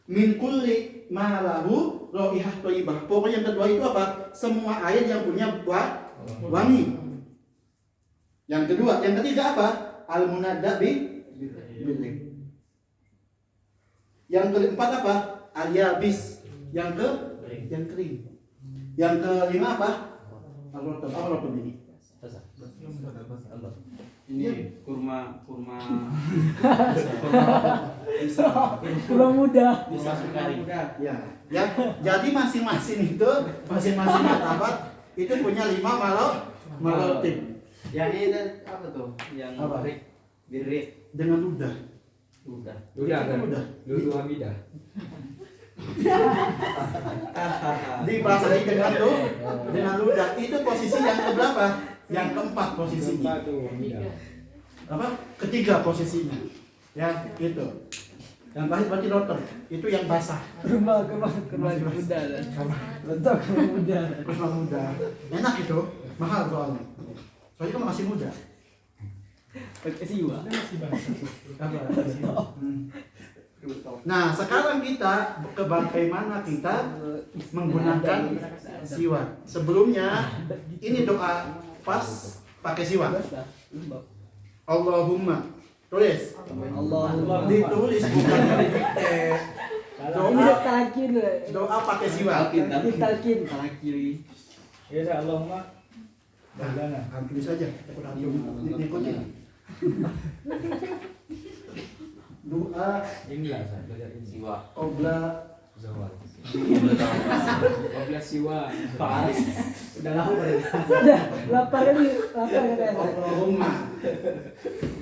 Min kulli ma lahu raihah thayyibah. Pokoknya yang kedua itu apa? Semua air yang punya wangi. Yang kedua, yang ketiga apa? Al-munada bil. Yang keempat apa? Al-yabis. Yang kering. Yang kelima apa? Al-rotab. Apa rotab ini? Ini kurma Bisa. Kurang muda. Bisa sukari. Ya. Ya. Jadi masing-masing martabat itu punya 5 marotib. Yang ini apa tuh? Yang Apa? birik Dengan ludah. udah. Udah kan? Udah. Lulu Hamidah. Dibasahi dengan ludah. Itu posisi yang keberapa? Yang keempat posisinya. Apa? Ketiga posisinya. Ya, itu. Yang terakhir berarti rotor. Itu yang basah. Kurma muda. Bentuk kurma muda. Kurma muda. Enak itu. Mahal soalnya. Soalnya kan masih muda. Pakai siwa. Nah, sekarang kita ke bagaimana kita menggunakan siwak. Sebelumnya ini doa pas pakai siwak. Allahumma. Tulis. Allahumma. Ditulis bukan didikte. Ini talkin. Doa pakai siwak. Talkin kiri. Ya dah Allahumma. Nah, tulis aja. Takut antum ngikutin. Doa Inilah saya belajar ini. Siwa. qabla Zawal. Oblas siwa. Udah lapar ini, lapar kan? Allahumma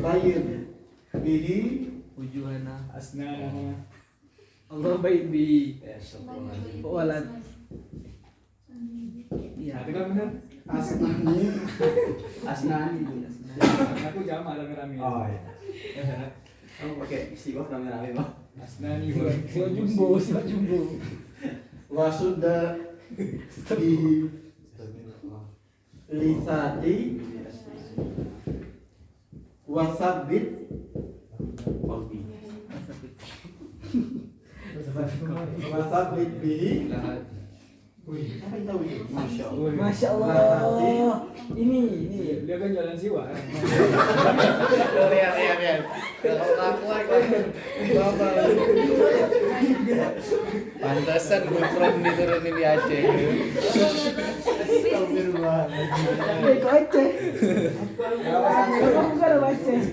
bayyid bihi Wujuhana. Asnana. Allah baik bi. Walad. Iya. Itu kan benar. asnani. Aku jamaah rame-rame. Oh iya. Kamu pakai siwa rame-rame bang. Asnani. Siwa jumbo. Wa sudda bihi lisati wa sabbit Kolbi. wa sabbit bihi. Apa yang tahu itu? Masya Allah. Ini. Dia kan jalan siwa. Lihat. Kalau aku pantesan gue from diturunin di Aceh. Kok Aceh? Bukan Aceh.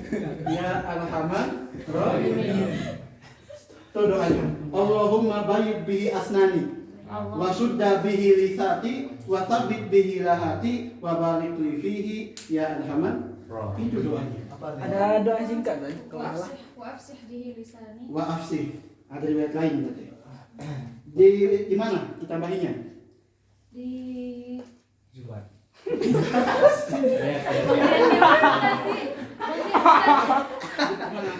Ya Al-Rahman Rahim. Itu doanya. Allahumma bayyid bihi asnani wa sudda bihi lisati wa tsabbit bihi lahati wa barik li fihi ya Al-Rahman. Itu doanya. Ada doa singkat kan? Kalau salah. Wa'afsih bihi lisani. Wa afsih. Ada riwayat lain berarti. Di mana kita bahinya? Di Zubat.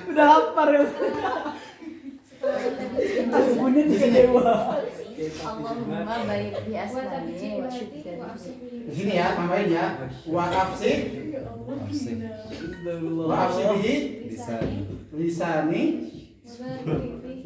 Udah lapar ya. Bunyi di dewa. Allahumma baik bi wa asnani tabji wa wa'afsih syukran. bihi. Di sini ya, tambahin ya. Wa afsih wa afsih bihi Lisani. lisani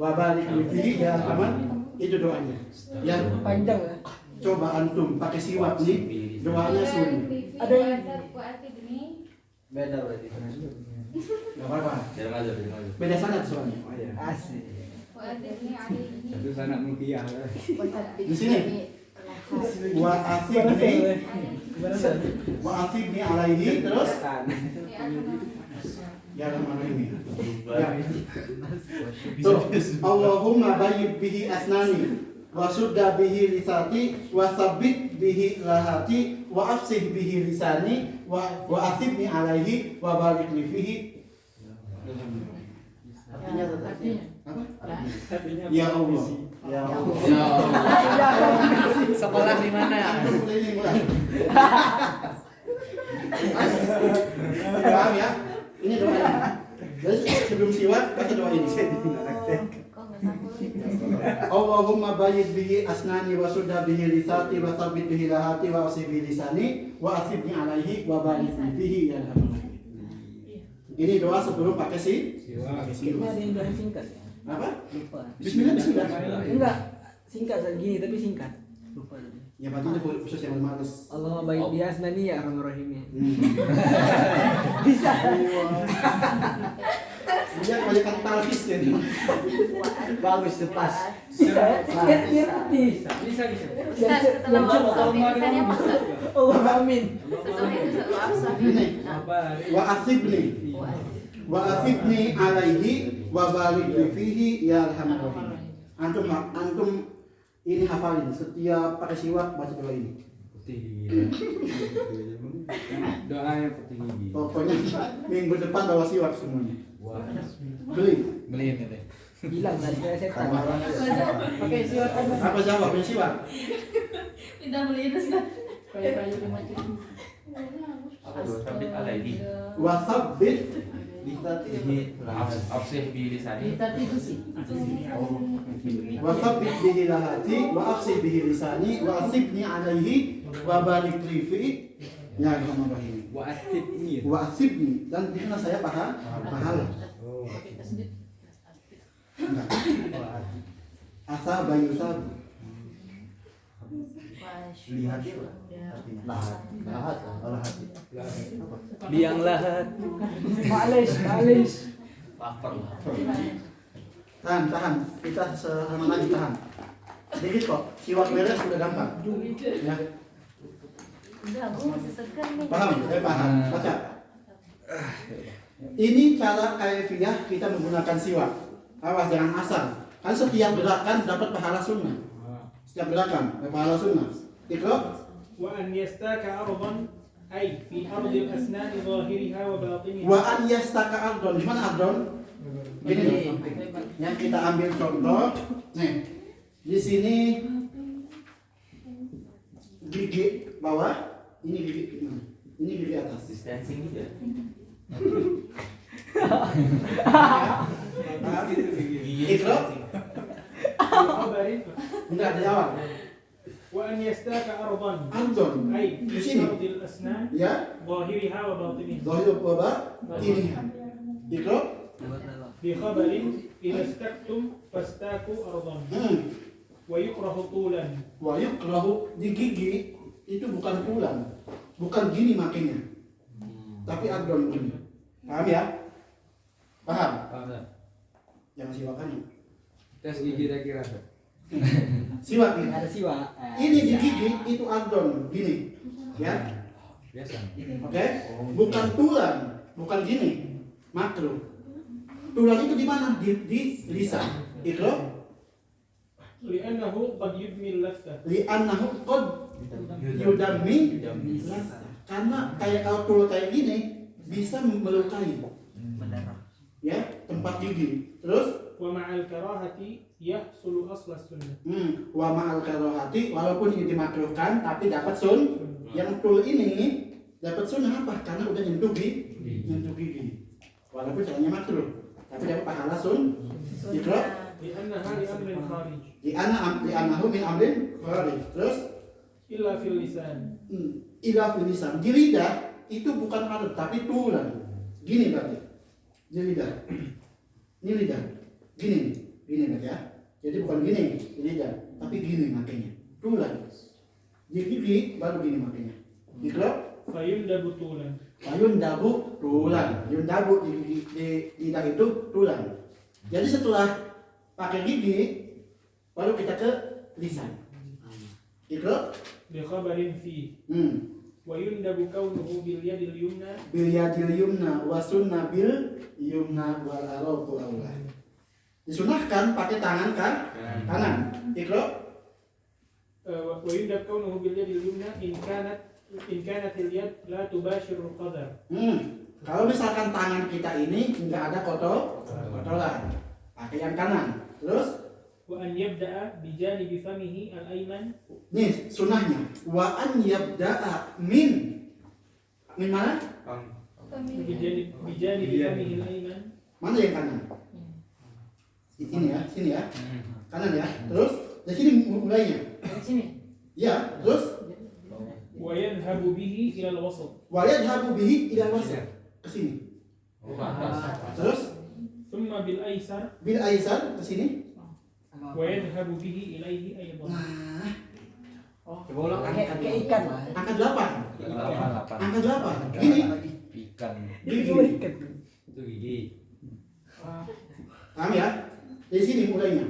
wa barik li fihi ya Al-Rahman. Itu doanya. Ya, Panjang ya. coba antum pakai siwak nih. Doanya sunni. Ada yang wa'ati gini. Beda berarti. Enggak apa-apa. Jangan aja. Beda sanad soalnya. Asik. Wa'ati gini alaihi. Itu sanak mukiah. Di sini. Wa asibni wa asibni alaihi terus ya Rahman ini. Ya. Tuh, Allahumma bayyid bihi asnani wa sudda bihi lisati wa tsabbit bihi lahati wa afsih bihi lisani wa asibni alaihi wa barik li fihi. Apa? Ya Allah. Ya Allah. Sekolah di mana? Paham ya? Ini doanya. Jadi sebelum siwak baca doa ini. Allahumma bayyid bihi asnani wa sudda bihi lisati wa tsabbit bihi lahati wa asib bihi lisani wa asibni alaihi wa barik li fihi ya Rahman. Ini doa sebelum pakai Ini siwak. ada yang doa singkat ya. Apa? Lupa. Bismillah. Enggak. Singkat gini tapi singkat. Lupa tadi. Ya berarti itu khusus yang males. Allah baik di asnani ya Rahman Rahim ya. Hmm. Bisa. Dia kebanyakan talkis ya. Bagus tuh pas. Dia putih. Ustaz, setelah wa'asabih misalnya apa Ustaz? Oh, amin. Setelah itu wa'asabih. Ini wa asibni alaihi wa barik li fihi ya alhamdulillah. Antum ini hafalin setiap pakai siwak baca doa ini. Putih gigi. Doanya putih gigi. Pokoknya minggu depan bawa siwak semuanya. Wah. Beli. Beliin itu. Hilang dari setan. Pakai siwak Apa jawab punya siwak? minta beli itu Ustaz. Kayu-kayu dimacam. Apa tuh? Sabit alaihi. Wa sabbit Afsih bi lisani. wa sabbit bihi lahati wa afsi bihi lisani wa asibni alaihi wa barik li fi ya alhamdulillah. Wa atib ini. Wa asibni dan di sana saya pahala. Enggak. Asa bayu sab. Lihat dia lahat Biang lahat. Malis. Lapar lah. Tahan. Kita selama lagi tahan. Sedikit kok. Siwak beres sudah gampang. Ya. Enggak, gue masih segan nih. Paham? Paham. Baca. Ini cara kaifiah kita menggunakan siwak. Awas jangan asal. Kan setiap gerakan dapat pahala sunnah. Setiap gerakan dapat pahala sunnah. Ikra. وأن يستاك أرضا أي في أرض الأسنان ظاهرها وباطنها. Wa an yastaka ardon. Di mana ardon? Gini nih. Yang kita ambil contoh. Nih. Di sini gigi bawah, ini gigi ini gigi atas. Distancing gitu ya. Ikra. بخبر Enggak ada jawab. وأن يستاك أرضا Ardon. أي Di في sini. أرض الأسنان Ya. ظاهرها وباطنها. Zahir wa ini. Ikra. بخبر إذا استكتم فاستاكوا أرضا ويكره طولا. Wa yukrahu di gigi itu bukan tulang. Bukan gini makinnya. Tapi ardon gini. Paham ya? Paham? Jangan siwakan. Tes gigi kira-kira. Siwak ini. Ada siwa. Ini di gigi itu ardon gini. Ya. Biasa. Oke? Bukan tulang, bukan gini. Makruh. Tulang itu di mana? Di lisan. Ikra. لأنه قد يدمي اللثة. Li'annahu qad yudammi. Karena kayak kalau tulang kayak gini bisa melukai. Ya, tempat gigi. Terus ومع الكراهة يحصل أصل السنة. Wa ma'al karohati walaupun ini dimakruhkan tapi dapat sun. Yang tul ini dapat sunnah apa? Karena udah nyentuh gigi. Walaupun caranya makruh tapi dapat pahala sun. Ikra. لأنها لأمر خارج Li'annahu min amrin kharij. Terus إلا في اللسان. ila fil lisan. Di lidah itu bukan alat tapi tulang. Gini berarti. Di lidah. Ini lidah. Gini berarti ya. Jadi bukan gini di lidah, tapi gini makanya. Tulang. Di gigi baru gini makanya. Ikra. فيندب طولا. Yundabu tulang. Yundabu di lidah itu tulang. Jadi setelah pakai gigi baru kita ke lisan. Ikra. بخبر فيه. ويندب كونه باليد اليمنى. Bil yadil yumna wa sunna bil yumna wal arabu awlah. Disunahkan pakai tangan kan? Kanan. Ikra. ويندب كونه باليد اليمنى إن كانت اليد لا تباشر القدر. Kalau misalkan tangan kita ini nggak ada kotoran, pakai yang kanan. Terus وأن يبدأ بجانب فمه الأيمن. nih sunahnya wa an yabda'a min mana? بجانب فمه الأيمن. Mana yang kanan? Ini ya, sini ya. Kanan ya. Terus dari sini mulainya. Dari sini. Ya, terus ويذهب به إلى الوسط. wa yadhabu bihi ila wasat. Ke sini. Terus ثم بالأيسر bil aisar ke sini. ويذهب به إليه أيضا. Nah, Coba ulang kayak ikan lah. angka 8. 8. Angka 8. Gini. Ikan. Gigi. Itu gigi. Paham ya? Dari sini mulainya.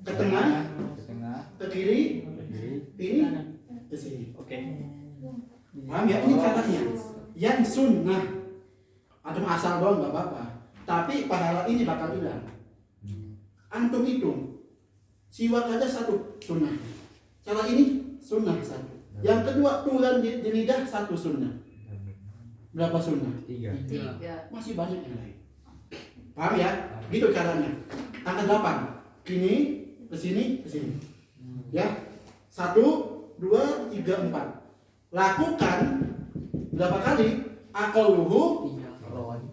Ke tengah, Ke tengah. ke kiri, ini ke sini. Oke. Paham ya? Ini caranya. Yang sunnah atau asal doang nggak apa-apa. Tapi pahala ini bakal hilang. Antum hitung. Siwak aja satu sunnah. Cara ini sunnah satu. Yang kedua tulan di lidah satu sunnah. Berapa sunnah? 3. 3. Masih banyak yang lain. Paham ya? Gitu caranya. Angka 8. Kini, ke sini, ke sini. Ya. 1, 2, 3, 4. Lakukan berapa kali? Aqalluhu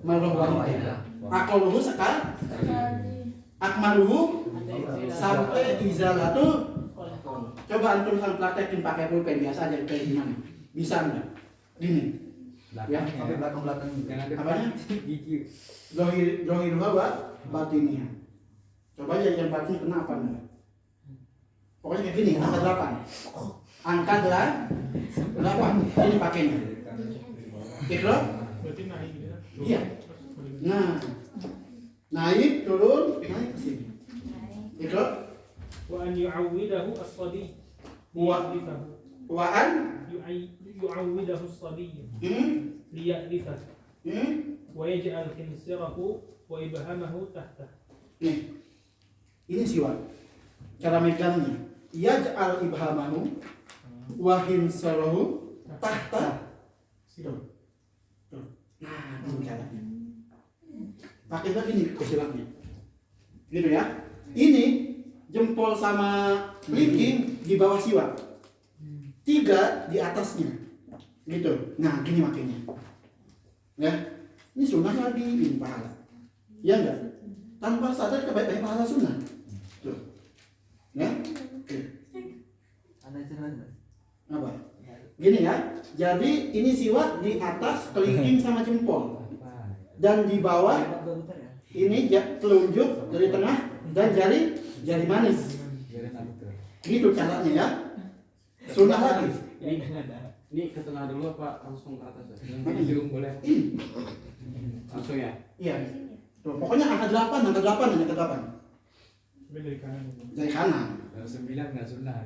marwahida. Aqalluhu sekali. Akmaluhu sampai izalatul. Coba antum praktekin pakai pulpen biasa aja kayak gimana? Bisa enggak? Gini. Ya, Sampai belakang-belakang. Jangan apanya? gigi. Zohir wa batinnya. Coba aja yang batin kena apa enggak? Pokoknya kayak gini, angka 8. Angka 8. Ini pakainya. Ikra? Berarti naik ya. Iya. Nah. Naik, turun, naik ke sini. Ikra? Wa an yu'awwidahu as-sabi. Wa- Liya'rifahu. Wa'an. yu'awwidahu as-sabi. Hmm. Liya'rifahu. Hmm. Wa yaj'al khinsirahu wa ibhamahu tahta. Nih. Ini siwak. Cara megangnya. Yaj'al ibhamahu wa hinsarahu tahta. Tuh. Tuh. Nah, ini caranya. Pakai lagi nih siwaknya. Gitu ya. Ini jempol sama kelingking di bawah siwak. 3 di atasnya. Gitu. Nah, gini makanya. Ya. Ini sunnah lagi, ini pahala. Ya enggak? Tanpa sadar kebaikan pahala sunnah. Tuh. Ya. Oke. Apa? Gini ya. Jadi ini siwak di atas kelingking sama jempol. Dan di bawah ini telunjuk dari tengah dan jari manis. Gitu caranya ya. Sunnah lagi. Ini ke tengah dulu apa langsung ke atas ya? Hidung boleh. Ini. Langsung ya? Iya. Tuh, pokoknya angka 8, angka 8, angka 8. Coba dari kanan. Dari kanan. Kalau 9 nggak sunnah.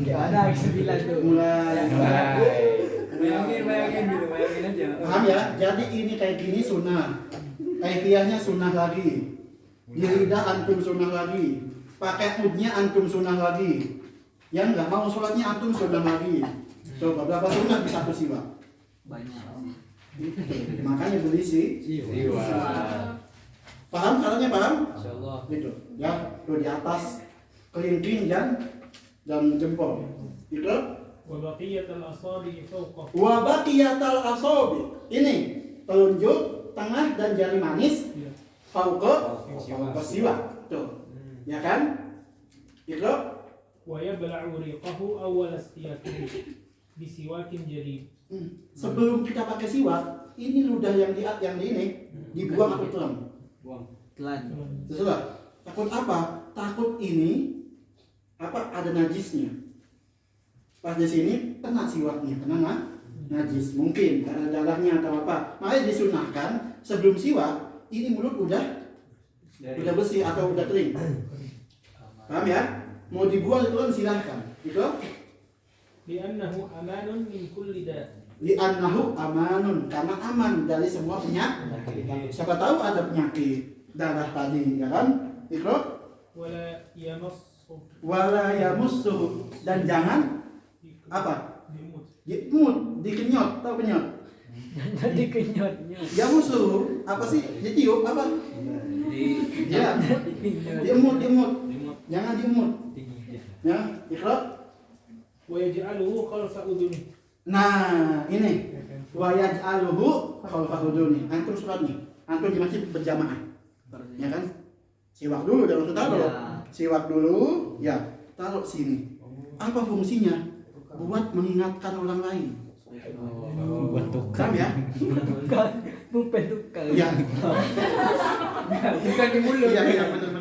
Ya ada 9 tuh. Mulai. Bayangin gitu, bayangin aja. Paham ya? Jadi ini kayak gini sunnah. Kaifiahnya sunnah lagi. Di lidah antum sunnah lagi. Pakai udnya antum sunnah lagi. Yang nggak mau sholatnya antum sunnah lagi. Coba berapa sunnah di satu siwak? Banyak. Makanya beli Siwa. Paham caranya, paham? Insyaallah. Gitu. Ya, tuh di atas kelingking dan jempol. Gitu. Wa baqiyatul asabi fawqa. Wa baqiyatal asabi. Ini telunjuk, tengah dan jari manis fauqa siwak. Tuh. Ya kan? Gitu. Wa yabla'u riqahu awwal istiyaqihi bisiwakin jadid. Sebelum kita pakai siwak, ini ludah yang di ini dibuang atau telan. Telan. Sesuai. Takut apa? Takut ini ada najisnya. Pas di sini kena siwaknya, kena najis. Mungkin karena darahnya atau apa. Makanya disunahkan sebelum siwak ini mulut udah bersih atau udah kering. Paham ya? Mau dibuang itu kan silahkan. Gitu? Li'annahu amanun min kulli da'. Li'annahu amanun, karena aman dari semua penyakit. Siapa tahu ada penyakit darah tadi, ya kan? Ikro Wala yamassu wala yamussuh, dan jangan apa? bimut. Dikenyot, tahu kenyot? Jadi kenyot. Yamussuh apa sih? Ditiup apa? Ya, diemut. Jangan diemut. Ya, ikro. Wa yaj'aluhu khalfa udhuni. Nah, ini wa yaj'aluhu khalfa udhuni. Antum sholat nih. Antum di masjid berjamaah. Ya kan? Siwak dulu, jangan lupa taruh. Siwak dulu, ya, taruh sini. Apa fungsinya? Buat mengingatkan orang lain. Buat tukang. Paham ya? Pulpen tukang. Iya. Bukan di mulut. Iya, benar.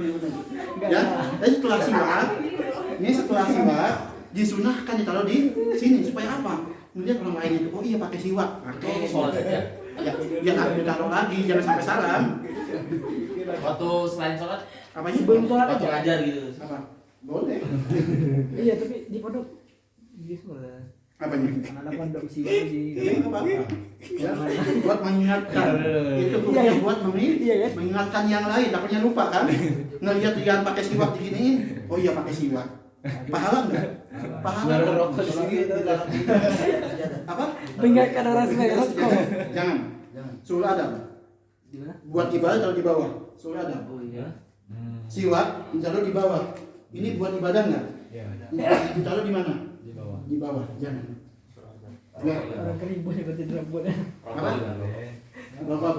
Ya, dan setelah siwak disunahkan ditaruh di sini supaya apa? Melihat orang lain itu, oh iya pakai siwak. Pakai. Ya nggak ditaruh lagi, jangan sampai salam. Waktu selain sholat, Apanya? Sebelum sholat waktu aja. ngajar gitu. Apa? Boleh. Iya, tapi di pondok gitu lah. Apanya? Anak-anak pondok siwa sih. Ini apa? Ya, buat mengingatkan. Itu fungsinya buat mengingatkan yang lain. Takutnya lupa kan? Ngelihat dia pakai siwak diginiin. Oh iya pakai siwak. Pahala enggak? Pahala. Rokok di sini. Apa? Mengingatkan orang sebagai rokok. Jangan. Surah Adam. Buat ibadah taruh di bawah. Surah Adam. Oh iya. Siwak ditaruh di bawah. Ini buat ibadah enggak? Iya. Ditaruh di mana? Di bawah. Di bawah. Jangan. Enggak. Orang keribut seperti rambutnya. Apa? Apa?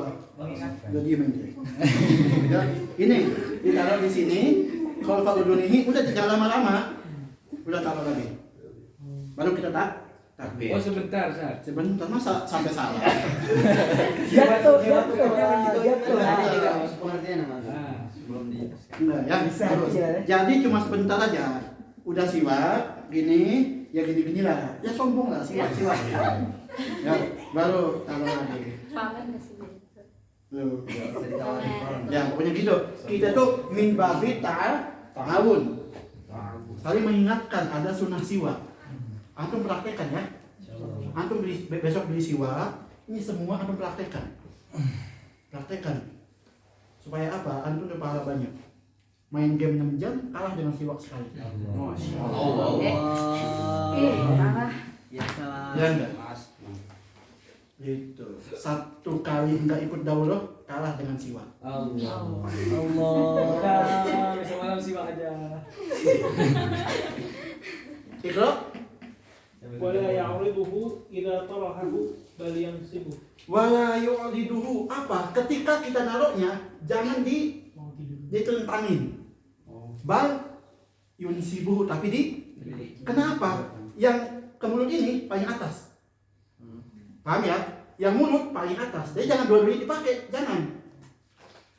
Udah diem aja. Ya, ini ditaruh di sini. Kalau udunihi udah jangan lama-lama. Udah taruh lagi. Baru kita takbir. Oh sebentar, Sar. Sebentar masa sampai salah. Jatuh. Tadi juga masuk pengertian Mas. Sebelum di Nah, ya, Bisa, terus. iya. Jadi cuma sebentar aja. Udah siwak, gini, ya gini-gini lah. Ya sombong lah siwak. Ya, baru taruh lagi. Pamer nggak sih? Loh. bisa ditawarin orang. Ya, pokoknya gitu. Kita tuh min babi tahun. Saling mengingatkan ada sunnah siwak. Antum praktekkan ya. Antum besok beli siwak, ini semua antum praktekkan. Praktekkan. Supaya apa? Antum dapat pahala banyak. Main game 6 jam kalah dengan siwak sekali. Masya Allah. Parah. Ya salah. Ya enggak? Mas. Gitu. Satu kali enggak ikut daurah kalah dengan siwak. Allah. Bisa malam siwa aja. Ikra. ولا يعرضه إذا طرحه بل ينصبه. Wala yu'diduhu apa? Ketika kita naruhnya jangan Mau tidur. ditentangin. Bal yunsibuhu tapi kenapa? Yang ke mulut ini paling atas. Paham ya? Yang mulut paling atas. Jadi jangan dua-duanya dipakai, jangan.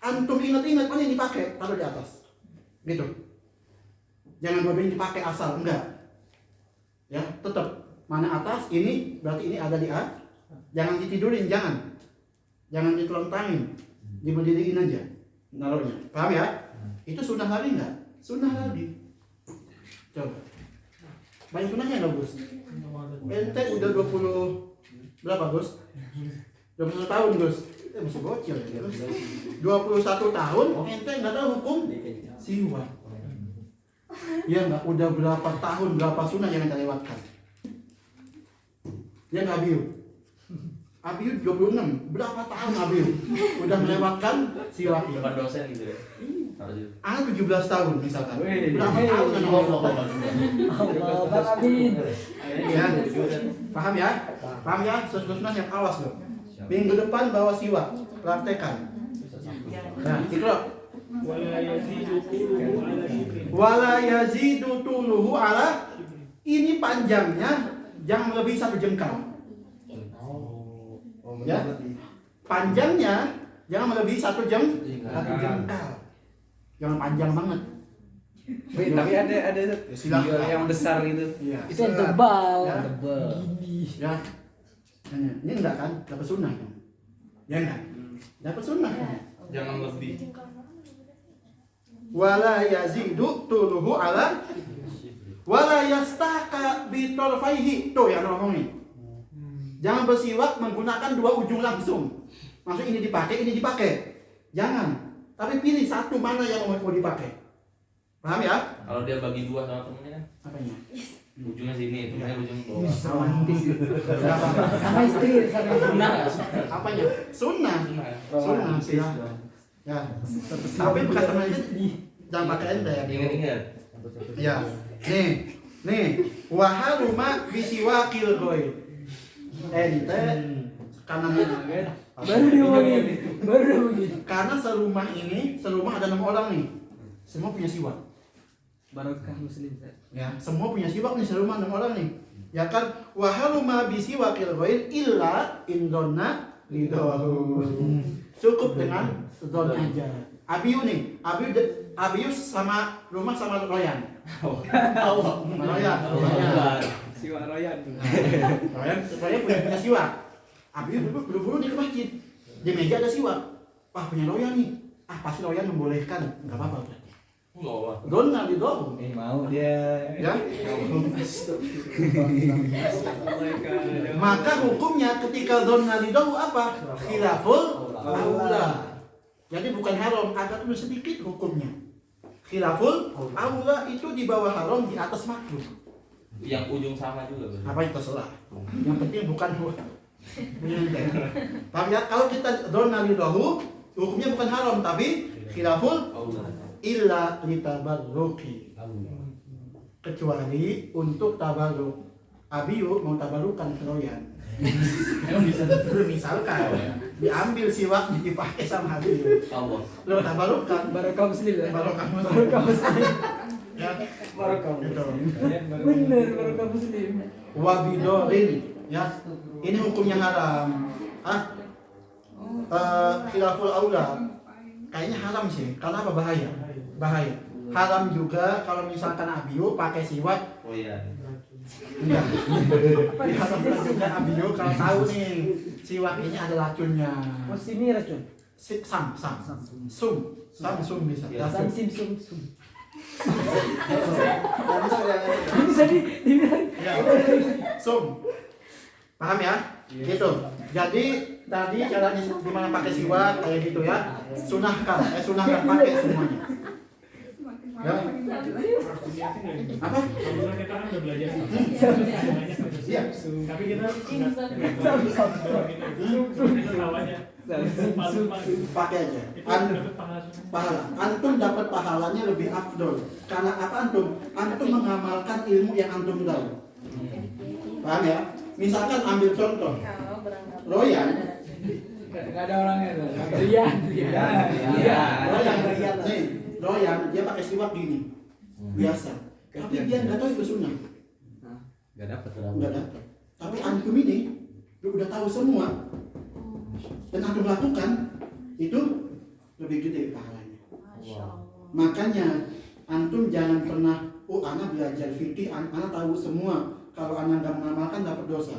Antum ingat-ingat mana yang dipakai, taruh di atas. Gitu. Jangan dua-duanya dipakai asal, enggak. Ya, tetap mana atas ini berarti ini ada di atas. Jangan ditidurin, jangan. Jangan ditelentangin. Diberdiriin aja naruhnya. Paham ya? Itu sunnah lagi enggak? Sunnah lagi. Coba. Banyak sunnahnya enggak, Gus? Ente udah 20 berapa, Gus? 21 tahun, Gus. Masih bocil ya, Gus. 21 tahun, ente enggak tahu hukum siwak. Ya enggak, udah berapa tahun, berapa sunnah yang ente lewatkan. Ya enggak, Abiu? Abiu 26, berapa tahun Abiu udah melewatkan siwak? Depan dosen gitu ya. Anak 17 tahun misalkan. Wih, Berapa wih. tahun anak ngomong? Allah, Bang Amin. Ya, paham ya? Paham ya? Sunnah yang awas loh. Minggu depan bawa siwak, praktekan. Nah, ikra. ولا يزيد طوله على شبر. Wala yazidu tuluhu ala, ini panjangnya jangan melebihi 1 jengkal. Ya, panjangnya jangan melebihi 1 jengkal. Jangan panjang banget. Wait, tapi ada Silakan. yang besar gitu. Iya. Itu yang tebal. Ya. Tebel. Ya. Ini enggak kan? Dapat sunnah kan? Ya enggak? Dapat sunnah kan? Jangan lebih. Wala yazidu tuluhu ala wala yastaka bitorfaihi. Tuh yang ngomongin. Jangan bersiwak menggunakan 2 ujung langsung. Maksud ini dipakai. Jangan. Tapi pilih satu mana yang mau dipakai. Paham ya? Kalau dia bagi 2 sama temennya kan, Apanya? ujungnya sini, temennya ujung bawah. Sama istri, sama Sunnah. Apanya? Sunnah. Sunnah sih. Ya. Tapi bekas teman itu jangan pakai ente ya. Ingat-ingat. Ya. Nih. Waharuma bisiwakil goy. Ente karena baru diomongin. karena serumah ada 6 orang nih. Semua punya siwak. Barokah muslim. Ya, semua punya siwak nih serumah 6 orang nih. Ya kan, waharuma bisiwakil goy illa indonna lidahu. Cukup dengan zon aja. Abiu nih, Abiu sama rumah sama Royan. Royan. Siwa Royan. Royan punya siwak. Abi buru-buru dia ke masjid. Di meja ada siwak. Wah punya Royan nih. Ah pasti Royan membolehkan. Enggak apa-apa berarti. Don nali dong. Mau dia. Ya. Maka hukumnya ketika don nali dong apa? Khilaful aula. Jadi bukan haram, agak lebih sedikit hukumnya. Khilaful aula itu di bawah haram, di atas makruh. Yang ujung sama juga. Apa itu terserah. Yang penting bukan tapi ya, kalau kita don nali dahu, hukumnya bukan haram tapi khilaful illa litabarruki, kecuali untuk tabarruk. Abiyu mau tabarukan ke Royan. Misalkan diambil siwak dipakai sama Abiyu. Lo tabarukan Barakah muslim ya. barokah Barakah muslim. ya Barakah gitu. Bener barakah muslim. Wabidorin ya ini hukumnya haram. Khilaful aula kayaknya haram sih. Karena apa? Bahaya. Haram juga kalau misalkan Abiyu pakai siwak. Oh iya. Enggak. Diharamkan juga Abiyu kalau tahu nih siwak ini ada racunnya. Oh sini racun. Sum bisa. Sam sim sum. Racun. Bisa dibilang. Ya. Sum. Paham ya? Gitu. Jadi tadi caranya gimana pakai siwak kayak gitu ya. Sunahkan pakai semuanya. Ya. Apa? Alhamdulillah kita kan udah belajar Iya. tapi kita kita tahu aja Pakai aja. itu dapat Pahala. Antum dapat pahalanya lebih afdol. Karena apa antum? Antum mengamalkan ilmu yang antum tahu. Paham ya? Misalkan ambil contoh. Royan. Enggak ada orangnya tuh. Rian. Royan dia pakai siwak gini. Biasa. Tapi dia nggak tahu itu sunnah. Gak dapet. Tapi antum ini udah tahu semua. Dan antum lakukan itu lebih gede pahalanya. Makanya antum jangan pernah anak belajar fikih, anak tahu semua. Kalau anak nggak mengamalkan dapat dosa.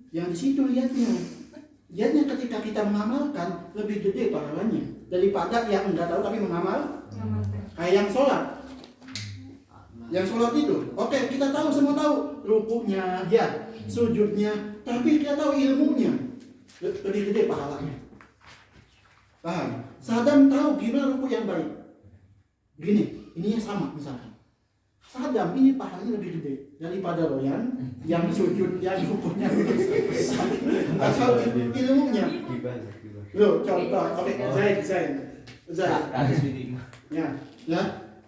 Yang di situ lihatnya ketika kita mengamalkan lebih gede pahalanya daripada yang enggak tahu tapi mengamal. Kayak yang sholat. Yang sholat itu, oke kita tahu semua tahu rukunya, ya sujudnya, tapi kita tahu ilmunya lebih gede pahalanya. Paham? Saddam tahu gimana ruku yang baik. Gini, ininya sama misalkan. Saddam ini pahalanya lebih gede daripada Royan yang sujud, yang rukunya asal ilmunya. Loh, contoh, oke, Zain. Ya,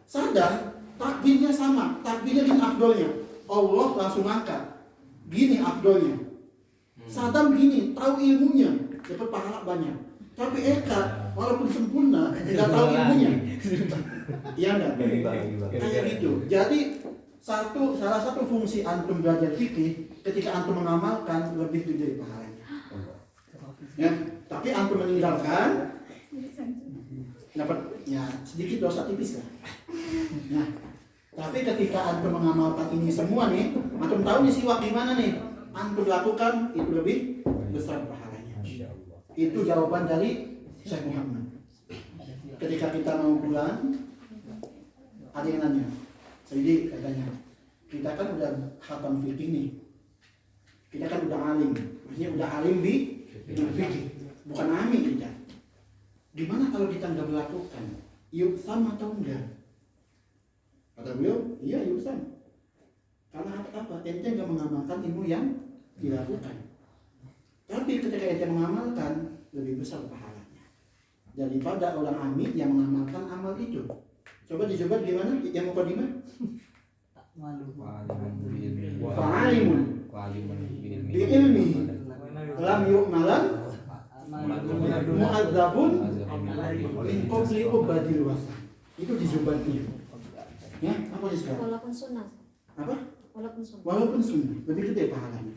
Saddam takbirnya sama, takbirnya gini afdolnya. Allah langsung angkat. Gini afdolnya. Saddam gini, tahu ilmunya, dapat pahala banyak. Tapi Eka, walaupun sempurna, tidak tahu ilmunya. Iya enggak? Kayak gitu. Jadi salah satu fungsi antum belajar fikih ketika antum mengamalkan lebih gede pahalanya. Ya, tapi antum meninggalkan dapat ya sedikit dosa tipis lah. Nah, tapi ketika antum mengamalkan ini semua nih, antum tahu nih siwak gimana nih, antum lakukan itu lebih besar pahalanya. Itu jawaban dari Syekh Muhammad. Ketika kita mau pulang, ada yang nanya, jadi katanya, kita kan udah khatam fikih nih, kita kan udah alim, maksudnya udah alim di fikih, bukan amin kita. Gimana kalau kita nggak melakukan? Yuksam atau enggak? Kata beliau, iya yuksam. Karena apa? Ente nggak mengamalkan ilmu yang dilakukan. Tapi ketika ente mengamalkan, lebih besar pahalanya daripada orang amin yang mengamalkan amal itu. Coba dicoba gimana? Yang mau gimana? Fa'alimun bi ilmi lam yu'malan mu'adzabun min qabli ubadil wasa. Itu di Zubatnya. Ya, apa di sekarang? Walaupun sunnah. Apa? Walaupun sunnah. Lebih gede pahalanya.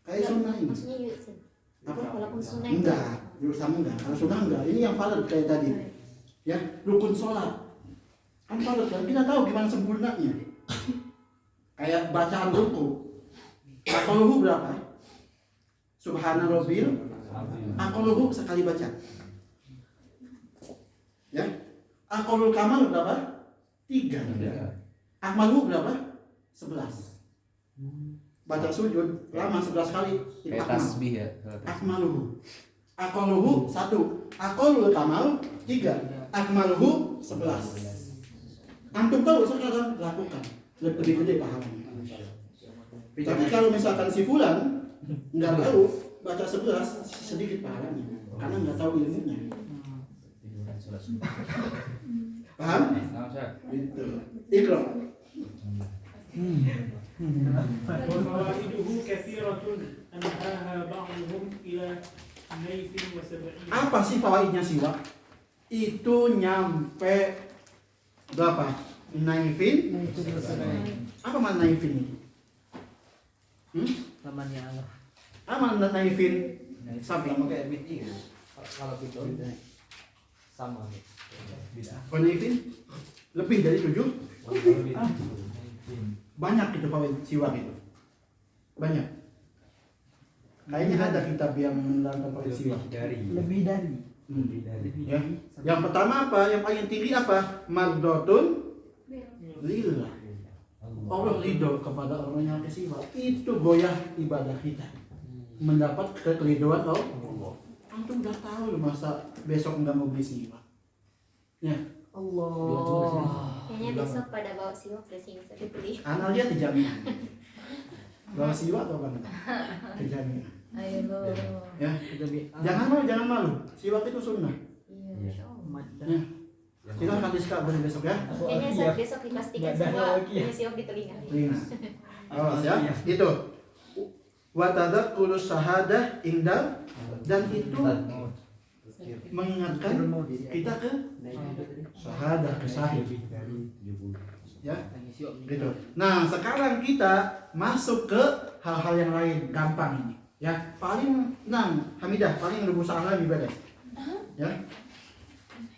Kayak sunnah ini. Maksudnya yusuf. Apa? Walaupun sunnah. Enggak, sama enggak. Kalau sunnah enggak. Ini yang farad kayak tadi. Ya, rukun sholat. Kan farad kan kita tahu gimana sempurnanya. Kayak bacaan ruku. Ruku berapa? Subhana Rabbil aqalluhu sekali baca. Ya. Aqallul kamal berapa? 3. Akmaluhu berapa? 11. Baca sujud lama 11 kali. Kayak tasbih ya. Akmaluhu. Aqalluhu 1. Aqallul kamal 3. Akmaluhu 11. Antum tahu sekarang lakukan. Lebih gede pahalanya. Tapi kalau misalkan si fulan nggak tahu baca 11 sedikit pahalanya karena nggak tahu ilmunya. Paham? Itu. Iqra. وفوائده كثيرة أنهاها بعضهم إلى 72. Apa sih fawaidnya siwak? Itu nyampe berapa? Naifin? Apa makna naifin ini? Tamannya Allah. Apa makna naifin? Safi. Sama kayak BI kan? Kalau gitu Sama. Beda. Oh, naifin? Lebih dari 7? Banyak itu fawaid siwak itu. Banyak. Kayaknya ada kitab yang menerangkan fawaid siwak. Lebih dari. Ya. Yang pertama apa? Yang paling tinggi apa? Mardotun lillah. Allah ridho kepada orang yang bersiwak. Itu goyah ibadah kita. Mendapat keriduan Allah. Antum udah tahu loh masa besok nggak mau beli siwak. Ya. Allah. Kayaknya besok pada bawa siwak ke sini bisa dibeli. Anak lihat di jaminan. Bawa siwak atau apa? Ke jaminan. Ayo lo. Ya. Jangan malu. Siwak itu sunnah. Iya, Masya Allah. Ya. Silahkan diskak beli besok ya. Kayaknya saat besok dipastikan semua punya siwak di telinga. Telinga. Awas ya. Itu. Wa tadzakurus syahadah indal dan itu mengingatkan kita ke syahadah, ke syahid. Ya. Gitu. Nah, sekarang kita masuk ke hal-hal yang lain, gampang ini. Ya, paling Hamidah, paling rumus salah lebih beres. Ya.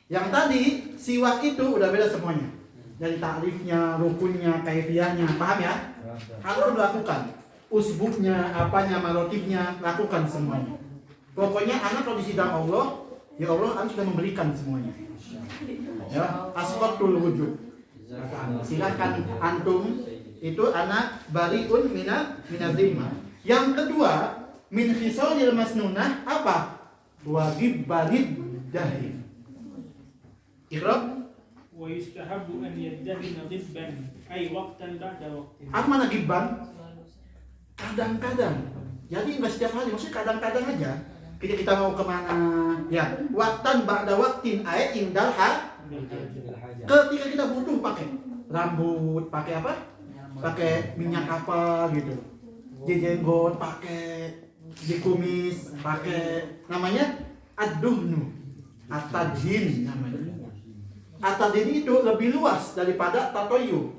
Yang tadi siwak itu udah beda semuanya. Dari takrifnya, rukunnya, kaifiyahnya, paham ya? Harus lakukan. Usbuknya, apanya, marotibnya, lakukan semuanya. Pokoknya anak kalau di sidang Allah, ya Allah sudah memberikan semuanya. Ya, asqatul wujud. Silakan antum itu anak bariun minadzimah. Yang kedua, min khisalil masnunah apa? Wajib balid dahil. Iqra. ويستحب أن يدهن غبا أي وقتا بعد وقت. Apa mana gibban? Kadang-kadang. Jadi nggak setiap hari, maksudnya kadang-kadang aja. Kita mau kemana? Ya, waktan ba'da waktin ayat indal ketika kita butuh pakai rambut, pakai apa? Pakai minyak apa gitu. Di jenggot pakai, di kumis pakai, namanya ad-duhnu, at-tadhin namanya. At-tadhin itu lebih luas daripada tatoyub.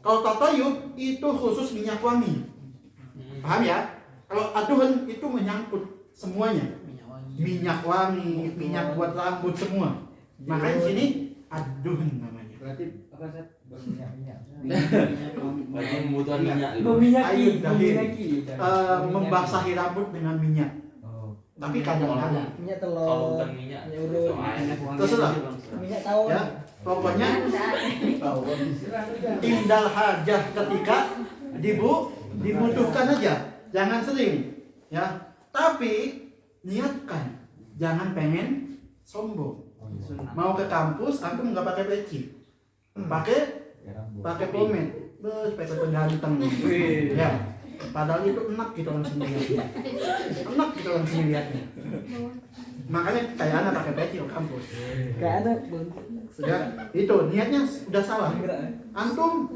Kalau tatoyub itu khusus minyak wangi. Paham ya? Kalau ad-duhn itu menyangkut semuanya. Minyak wangi, minyak buat rambut semua. Makanya di sini ad-duhn namanya. Berarti apa Seth? Berminyak-minyak. Bagi kebutuhan minyak itu. Air dahil, membasahi rambut dengan minyak. Tapi kadang-kadang Minyak Kalau telur. bukan minyak, Minyak urut. terserah. Minyak tawon. Ya, pokoknya indal hajah ketika dibutuhkan aja, jangan sering. Ya, tapi niatkan, jangan pengen sombong. Mau ke kampus, antum nggak pakai peci, pakai pomade, pakai ganteng. Ya, padahal itu enak gitu orang sini lihatnya. Enak gitu orang sini lihatnya. Makanya kayak anak pakai peci ke kampus. Kayak ada Ya, itu niatnya udah salah. Antum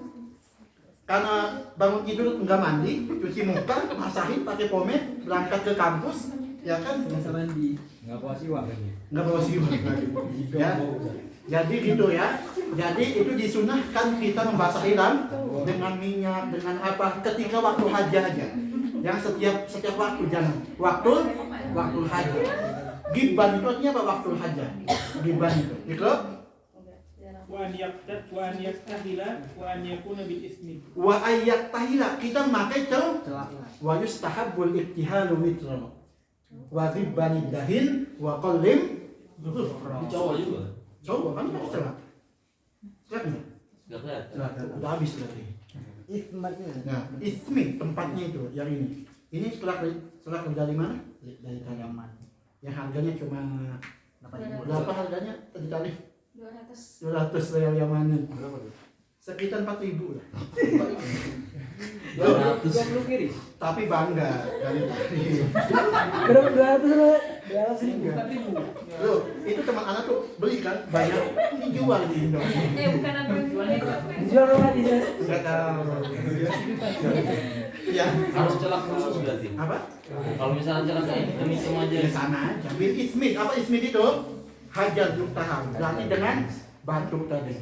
karena bangun tidur nggak mandi, cuci muka, masahin pakai pomade, berangkat ke kampus, ya kan? biasa mandi. Nggak bawa siwak lagi. Nggak bawa siwak lagi. Ya, jadi gitu ya. Jadi itu disunahkan kita membasahi rambut dengan minyak, dengan apa? Ketika waktu haji aja. Yang setiap waktu jangan. Waktu haji. Gibban itu artinya apa? Waktu haji. Gibban itu. Itu wa an yaktahila wa an yakuna bil ismi. Wa ayat tahila kita memakai celak. Wa yustahabbul iktihalu witra. Wa ribani dahin wa qallim dhufra. Cowok juga. Coba kan pakai celak. Celak enggak? Enggak kelihatan. Celak. Udah habis berarti. Ismatnya. Nah, ismi tempatnya itu yang ini. Ini celak dari mana? Dari Kaliaman. Yang harganya cuma berapa harganya? Tadi kali 200 real Yamanin. Sekitar 4.000 lah. 20 kiri. Tapi bangga dari tadi. Berapa 200 lah? 4.000. Loh, itu teman anak tuh beli kan banyak dijual di Indo. Bukan aku yang jual itu. Jual lagi deh. Enggak tahu. Ya, Harus celak khusus berarti. apa? Kalau misalnya celak kayak hitam aja. Di sana aja. Bil ismid, apa ismid itu? Hajar yuktaham. Berarti dengan batu tadi.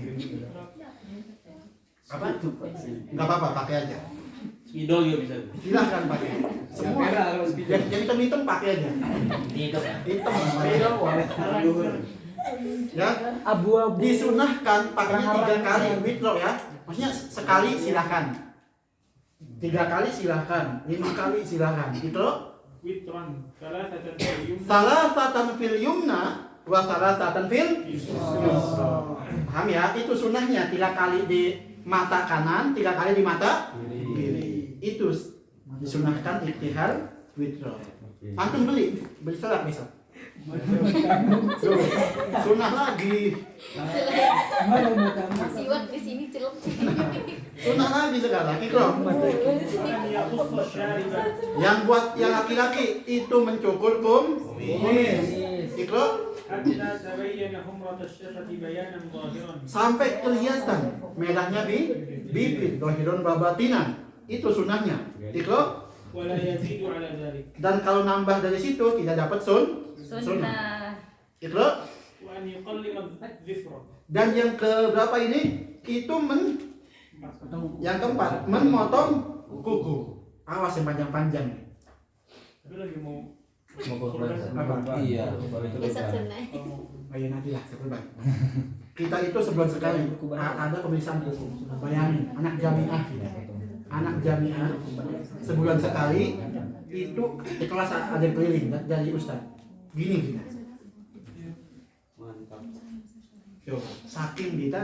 Apa? Enggak apa-apa, pakai aja. Spidol juga bisa. Silahkan pakai. Semua. Yang hitam-hitam pakai aja. Ini itu kan. Hitam ya, Abu-abu. disunahkan pakainya 3 kali witro ya. Maksudnya sekali silahkan. 3 kali silahkan, 5 kali silahkan. Itu Witran thalathatan fil yumna. salasatan fil yumna wa salasatan fil yusra. Paham ya? Itu sunahnya 3 kali di mata kanan, 3 kali di mata kiri. Itu disunahkan iktihar witro. Antum beli celak besok. Tuh, sunah lagi. Siwak di sini celok. Sunah lagi sekarang. Ikram. Wa an yaqussa syariba. Yang buat yang laki-laki itu mencukur kumis. Ikram. Hatta tabayyana humrat asy-syafati bayanan zahiran. Sampai kelihatan merahnya bibir, dohiron babatinan. Itu sunahnya. Ikram. Wa la yazidu ala dzalik. Dan kalau nambah dari situ tidak dapat sunnah. Sunnah. Ikram. Wa an yuqallima adh-dhifra. Dan yang ke berapa ini? Itu yang keempat memotong kuku. Awas yang panjang-panjang. Tapi lagi mau Iya. Besok sunnah. Ayo nanti lah sebentar. Kita itu sebulan sekali ada pemeriksaan kuku. Bayangin anak jamiah kita. Anak jamiah sebulan sekali itu di kelas ada yang keliling dari ustaz. Gini kita. Mantap. Yo, saking kita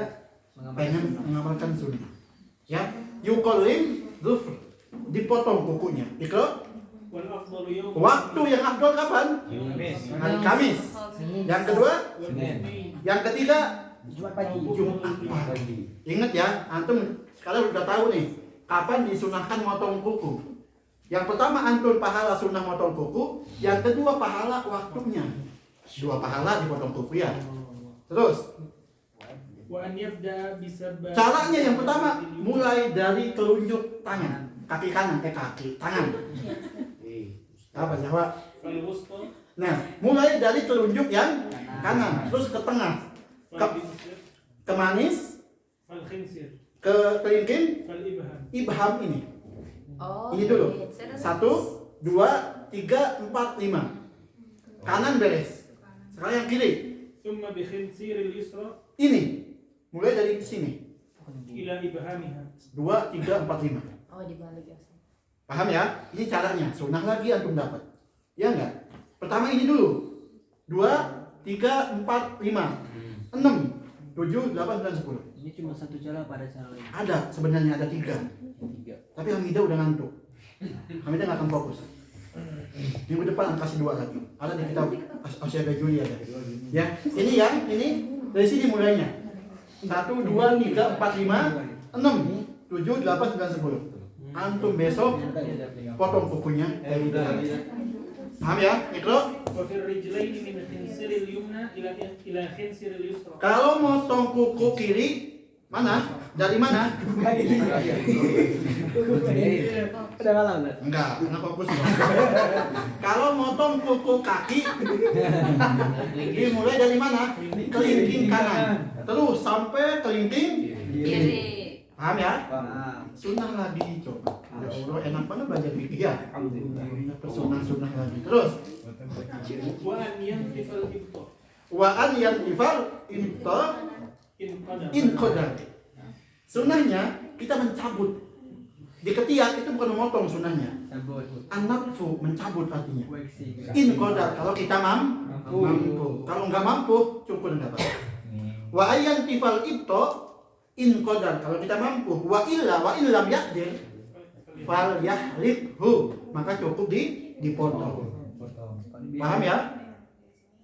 pengen mengamalkan sunnah. Ya, yuqallim dhufr, dipotong kukunya. Itu wal afdalu yawm waktu yang afdal kapan? Hari Kamis. Yang kedua, yang ketiga Jumat pagi. Jumat pagi. Ingat ya, antum sekarang udah tahu nih kapan disunahkan motong kuku. Yang pertama antum pahala sunnah motong kuku, yang kedua pahala waktunya. 2 pahala dipotong kuku ya. Terus wa an yabda bisabab. caranya yang pertama mulai dari telunjuk tangan, kaki kanan, kaki tangan. Apa Jawa? Fal wusta Nah, mulai dari telunjuk yang kanan, terus ke tengah, fal binsir ke manis, fal khinsir ke kelingking, fal ibham. ibham ini. Oh. Ini dulu. iya. 1, 2, 3, 4, 5. Kanan beres. Sekarang yang kiri. Thumma bi khinsiril yusra Ini. Mulai dari sini. ila ibhamiha. 2, 3, 4, 5. Oh dibalik ya. Paham ya? Ini caranya. Sunnah lagi antum dapat. Ya enggak? Pertama ini dulu. 2, 3, 4, 5. 6, 7, 8, 9, 10. Ini cuma satu cara pada cara lain. Ada sebenarnya ada 3. Tapi Hamidah udah ngantuk. Hamidah nggak akan fokus. Minggu depan kasih 2 lagi. Ada di kitab Asyaba Juli ada. Ya, ini dari sini mulainya. 1, 2, 3, 4, 5, 6, 7, 8, 9, 10. Antum besok potong kukunya dari dalam. Paham ya? Ikro? Wa fil rijlaini min khinsiril yumna ila khinsiril yusra. Kalau motong kuku kiri mana? Dari mana? Udah malam lah. Enggak fokus dong. Kalau motong kuku kaki dimulai dari mana? Kelingking kanan. Terus sampai kelingking Kiri. paham ya? Paham. Sunnah lagi coba. Ya Allah enak banget belajar fikih ya. Sunnah lagi. Terus Wa an yantifal ibta. wa an yantifal ibta In qadar. Sunnahnya kita mencabut. Di ketiak itu bukan memotong sunnahnya. An-natfu mencabut artinya. In qadar kalau kita mampu. Kalau nggak mampu cukur nggak apa. Wa ayyan tifal ibto in qadar kalau kita mampu. Wa illam yaqdir fal yahlibhu maka cukup dipotong. Paham ya?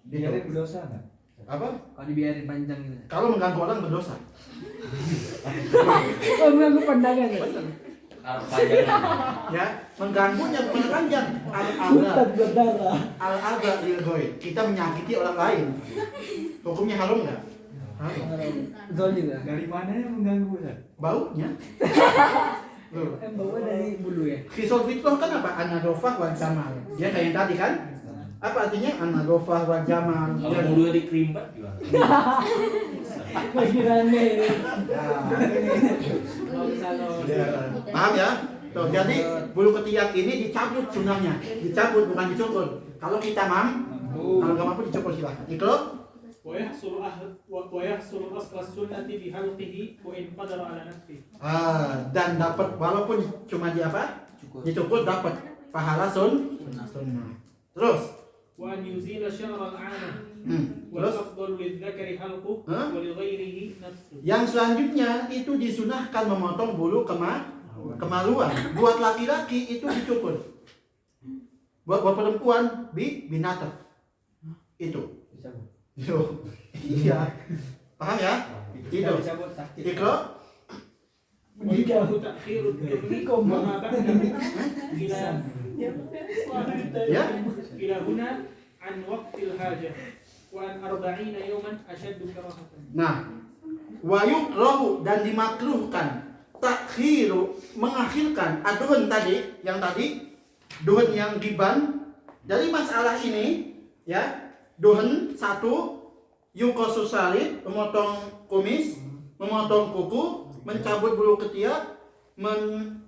Biarin berdosa nggak? Apa? Kalau dibiarin panjang gitu. Kalau mengganggu orang berdosa. Oh, mengganggu pandangan ya? Ya, mengganggunya bukan panjang. Al-adha lil ghaib. Kita menyakiti orang lain. Hukumnya haram enggak? Zolim ya? Dari mana yang mengganggu ya? Baunya. Loh. Baunya dari bulu ya? Khisul fitrah kan apa? An-nadhafah wa jamal. Ya kayak yang tadi kan? Apa artinya an-nadhafah wa jamal? Kalau bulu dikerimbat gimana? Pikirannya ini. Paham ya? Tuh, jadi bulu ketiak ini dicabut sunnahnya. Dicabut bukan dicukur. Kalau kita kalau nggak mampu dicukur silahkan. Ikut. ويحصل أصل السنة بحلقه وإن قدر على نفسه. Dan dapat walaupun cuma di apa? Dicukur dapat pahala sunnah. Terus. وأن يزيل شعر العانة. Terus. والأفضل للذكر حلقه ولغيره نفسه. Yang selanjutnya itu disunahkan memotong bulu kemaluan. Buat laki-laki itu dicukur. Buat perempuan binatang. Itu. Iya. Paham ya? Itu. Ikro. ويكره تأخير الذكر وما بعده إلى هنا عن وقت الحاجة وأن 40 يوما أشد كراهة. Nah, wa yukrahu dan dimakruhkan takhiru mengakhirkan aduhan tadi duhan yang giban. Dari masalah ini ya, duhan satu yukosus salib memotong kumis, memotong kuku, mencabut bulu ketiak,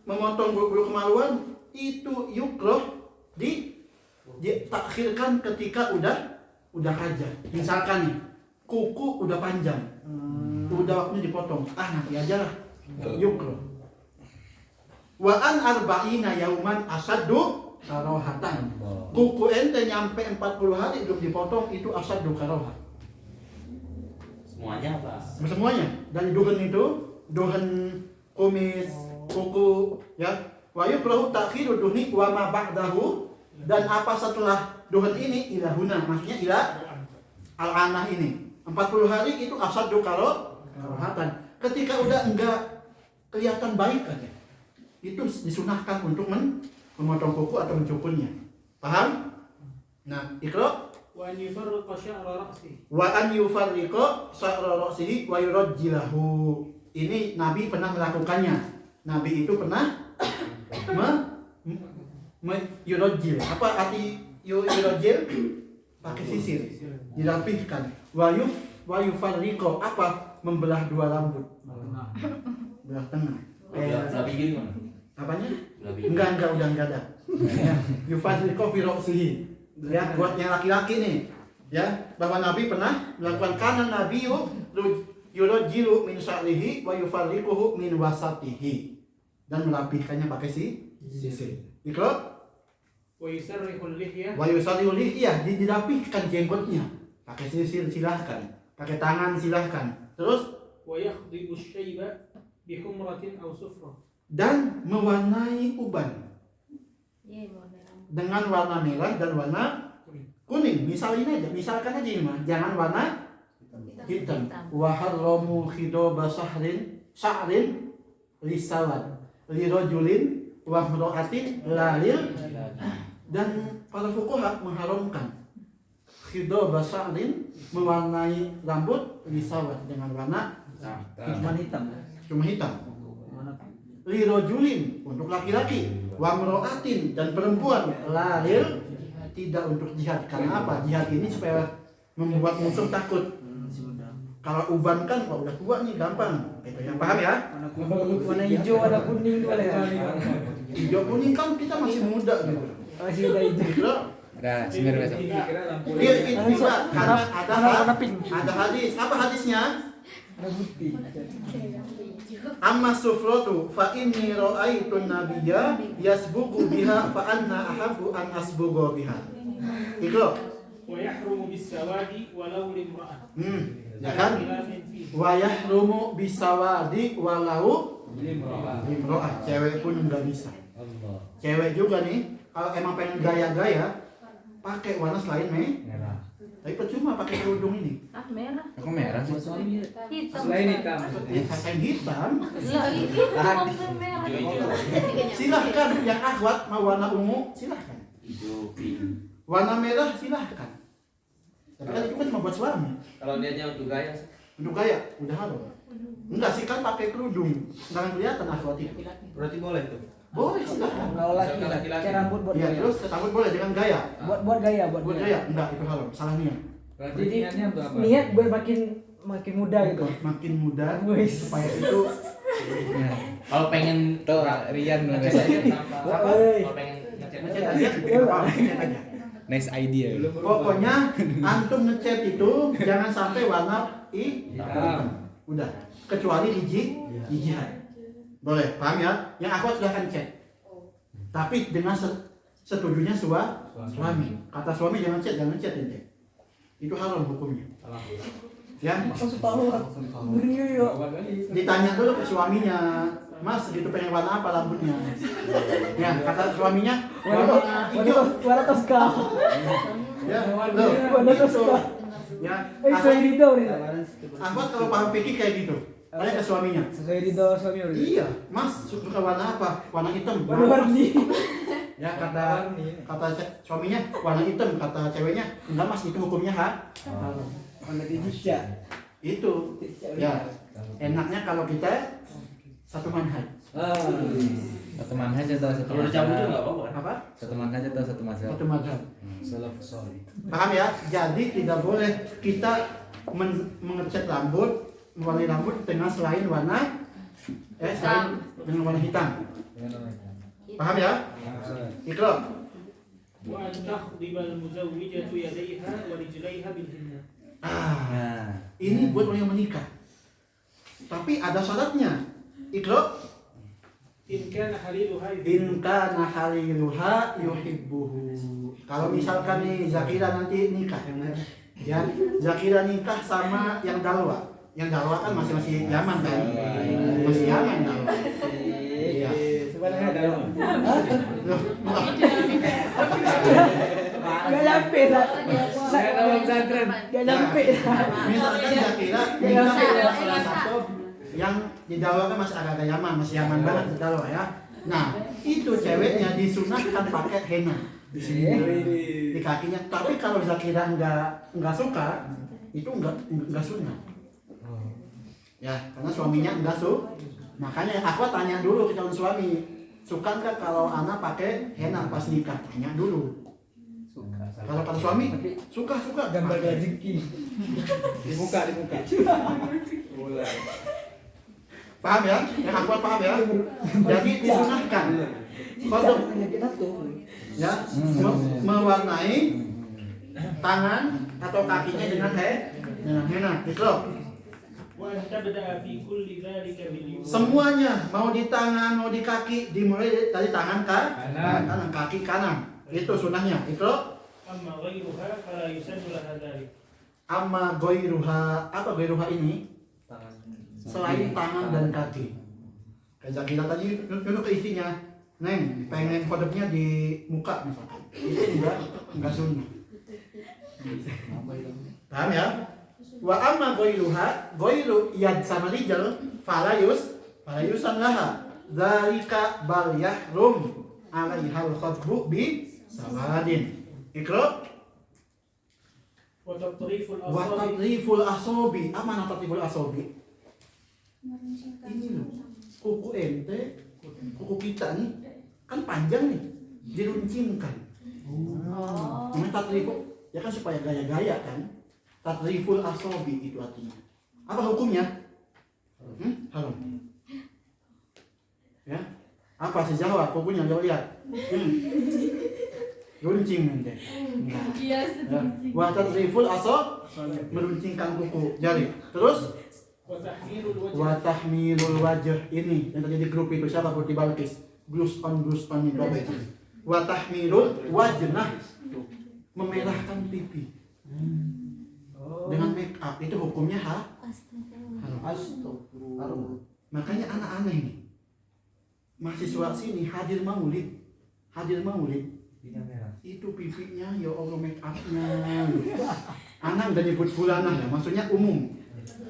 memotong bulu kemaluan itu yukroh ditakhirkan ketika udah hajat. Misalkan nih kuku udah panjang, udah waktunya dipotong, nanti aja lah, yukroh. Wa an arba'ina yauman asaddu karohatan. Kuku ente nyampe 40 hari belum dipotong itu asaddu karohat. Semuanya apa? Semuanya dari duhan itu, duhan kumis, kuku, ya. Wa yukrahu ta'khiru duhni wa ma ba'dahu dan apa setelah duhan ini ilahuna, maksudnya ila al-anah ini. 40 hari itu asaddu karohatan. Ketika udah enggak kelihatan baik aja. Itu disunahkan untuk memotong kuku atau mencukurnya. Paham? Nah, ikra. وأن يفرق شعر رأسه. Wa an yufarriqa sya'ra ra'sihi wa yurajjilahu. Ini Nabi pernah melakukannya. Nabi itu pernah yurajjil. Apa arti yurajjil? Pakai sisir. Dirapihkan. Wa yufarriqa apa? Membelah dua rambut. Belah tengah. Lebih gini mana? Apanya? Enggak, udah enggak ada. Ya, yufarriqa fi ra'sihi. Ya, buat yang laki-laki nih, ya, bahwa Nabi pernah melakukan kanan Nabi yurajjilu min sya'rihi wa yufarriquhu min wasatihi dan melapihkannya pakai sisir. Ikra. Wa yusarrihul lihya. Wa yusarrihul lihya dirapihkan jenggotnya pakai sisir silahkan, pakai tangan silahkan. Terus wa yakhdibu syaiba bi humratin aw sufra. Dan mewarnai uban. Dengan warna merah dan warna kuning. Misalkan aja ini, jangan warna hitam. Wa harramu khidaba sya'rin lisawad lirajulin wa imra'atin lalil. Dan para fuqaha mengharamkan khidaba sya'rin mewarnai rambut lisawad dengan warna hitam. Cuma hitam. Lirajulin untuk laki-laki, wa imra'atin dan perempuan, lalil tidak untuk jihad. Karena apa? Jihad ini supaya membuat musuh takut. Kalau uban kan udah tua nih gampang. Itu yang paham ya? Warna hijau, warna kuning boleh ya? Hijau kuning kan kita masih muda gitu. Masih udah hijau. Udah, semir besok. Iya, itu bisa karena ada hadis. Apa hadisnya? Rebuti. Amma sufratu fa inni ra'aitu nabiyya yasbuqu biha fa anna ahabbu an asbuqa biha. Ikro. ويحرم بالسواد ولو لامرأة Ya kan? خلاف فيه. Wa yahrumu bisawadi walau limro'ah. Cewek pun nggak bisa. Cewek juga nih, kalau emang pengen gaya-gaya, pakai warna selain Merah. tapi percuma pakai kerudung ini. Ah, merah. Aku merah sih. Hitam. Selain hitam. Ya, kain hitam. Lah, itu sampai merah. Silahkan yang akhwat mau warna ungu, silahkan. Warna merah silahkan. Tapi kan itu kan cuma buat suami. Kalau niatnya untuk gaya, Untuk gaya, udah haram. Enggak sih kan pakai kerudung, nggak kelihatan akhwat itu. berarti boleh tuh. Boleh silahkan. Kalau laki-laki kayak rambut buat Ya gaya. terus rambut boleh dengan gaya. Buat gaya, buat Buat gaya. gaya, enggak itu haram. Salah niat. Jadi niat buat makin muda gitu. Makin muda Wis. supaya itu Nah, kalau pengen tuh Rian bilang Ngecat aja kenapa? Woi. Kalau pengen ngecat ngecat aja, nggak apa-apa, ngecat aja. nice idea. Pokoknya antum ngecat itu jangan sampai warna hitam. Udah, kecuali hijian. Boleh, paham ya? Yang aku silahkan chat. Tapi dengan setujunya suami. Kata suami jangan chat ente. Itu haram hukumnya. Ya, Langsung tahu. Beri yuk. ditanya dulu ke suaminya, Mas gitu pengen warna apa rambutnya? Ya, kata suaminya warna hijau. Warna Tosca. Ya, loh, Warna gitu. Tosca. Ya, Sesuai ridho nih. Ahmad kalau paham fikih kayak gitu. Tanya ke suaminya. Sesuai ridho suami udah. Iya, Mas suka warna apa? Warna hitam. Warna-warni. Ya kata suaminya warna hitam, kata ceweknya enggak Mas itu hukumnya Warna dijija. itu. Ya, enaknya kalau kita satu manhaj. Satu manhaj atau satu Kalau udah cabut tuh nggak apa-apa kan? Apa? Satu manhaj atau satu mazhab. Satu manhaj. Paham ya? Jadi tidak boleh kita mengecat rambut, mewarnai rambut dengan selain warna selain dengan warna hitam. Paham ya? Ikro. وأن تخضب المزوجة يديها ورجليها بالهنة. Ah, ini buat orang yang menikah. Tapi ada syaratnya. Ikro. إن كان حليلها In kana haliluha yuhibbuhu. Kalau misalkan nih Zakira nanti nikah, ya Zakira nikah sama yang Dalwa. Yang Dalwa kan masih Yaman kan? Masih Yaman Dalwa. Iya. Sebenarnya dalam. Loh, Gak nyampe lah. Saya dalam pesantren. Gak nyampe. misalkan Zakira nikah sama salah satu yang di Dalwa kan masih agak Yaman, masih Yaman banget di Dalwa ya. Nah, itu ceweknya disunahkan pakai henna di sini di kakinya. Tapi kalau Zakira nggak suka, itu nggak sunah. Ya, karena suaminya nggak suka. Makanya aku tanya dulu ke calon suami, suka nggak kalau anak pakai henna pas nikah? Tanya dulu. Kalau kata suami, suka. Gambar Pakai. rezeki. Dibuka. Paham ya? Yang aku paham ya? Jadi disunahkan. Kodok Kita tuh. ya mewarnai tangan atau kakinya dengan henna. Gitu loh. وأن تبدأ في كل ذلك باليمين. Semuanya mau di tangan mau di kaki dimulai dari tangan kanan kaki kanan itu sunahnya itu أما غيرها فلا يسن لها ذلك. amma goiruha apa goiruha ini selain tangan dan kaki kayak Zakira tadi dulu ke istrinya Neng pengen kodoknya di muka misalkan itu enggak sunnah. Paham ya? Wa amma goiru yad sama rijal falayusan laha dzalika bal yahrum alaihal khadbu bi sawadin. Ikra وتطريف wa الأصابع tadriful asobi. Apa nama tadriful asobi? Ini loh, kuku ente, kuku kita nih kan panjang nih, diruncingkan. Namanya tadriful, ya kan supaya gaya-gaya kan. Tadriful asobi itu artinya. Apa hukumnya? Haram. Ya, apa sih Jawa? Kukunya coba lihat. Runcing nanti. Iya, Ya. Wa tadriful asob, meruncingkan kuku jari. Terus وتحميل الوجه Wa tahmilul wajh, ini yang terjadi grup itu siapa? Putri Balkis. Blues on ini berapa itu? Wa tahmilul wajnah, memerahkan pipi dengan make up, itu hukumnya Astagfirullah. Astagfirullah. Makanya anak aneh nih, mahasiswa sini hadir maulid itu pipinya ya Allah make upnya. Anak udah nyebut bulanah ya, maksudnya umum.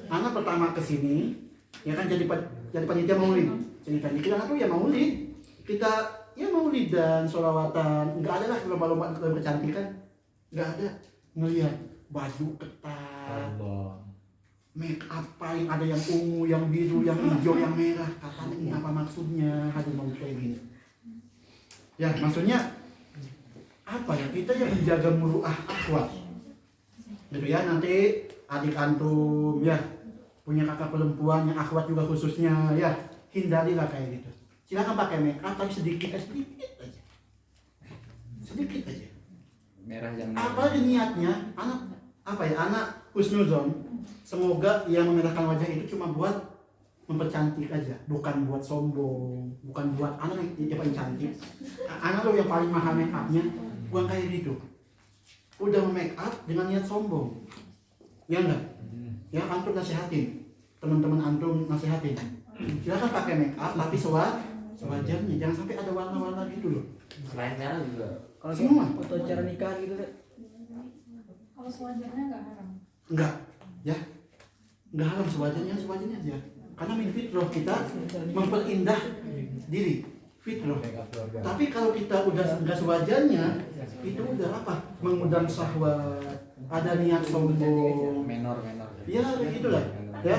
Anak pertama kesini ya kan jadi panitia maulid. Ceritanya kita tuh ya maulid, kita ya maulid dan sholawatan. Nggak ada lah lomba-lomba kecantikan, nggak ada. Ngelihat baju ketat, make up paling ada yang ungu, yang biru, yang hijau, yang merah. Katanya ini apa maksudnya hadir maulid kayak gini? Ya maksudnya apa ya, kita yang menjaga muruah akhwat gitu ya. Nanti adik antum ya punya kakak perempuan yang akhwat juga khususnya ya, hindarilah kayak gitu. Silakan pakai make up tapi sedikit aja Merah jangan. apa niatnya anak husnuzon, semoga yang memerahkan wajah itu cuma buat mempercantik aja, bukan buat sombong, bukan buat anak yang paling cantik. Anak lo yang paling mahal make upnya, bukan kayak gitu. Udah make up dengan niat sombong, ya enggak? Ya antum nasihatin, teman-teman antum nasihatin. Silakan pakai make up tapi sewajarnya, jangan sampai ada warna-warna gitu loh. Selain merah juga. Kalau Semua. foto acara nikahan gitu kan. Kalau sewajarnya nggak haram. Enggak, ya, enggak haram, sewajarnya aja. Karena min fitrah kita memperindah diri, fitrah. Tapi kalau kita udah enggak sewajarnya, itu udah apa? Mengundang syahwat, ada niat sombong. Menor. Ya begitulah, ya.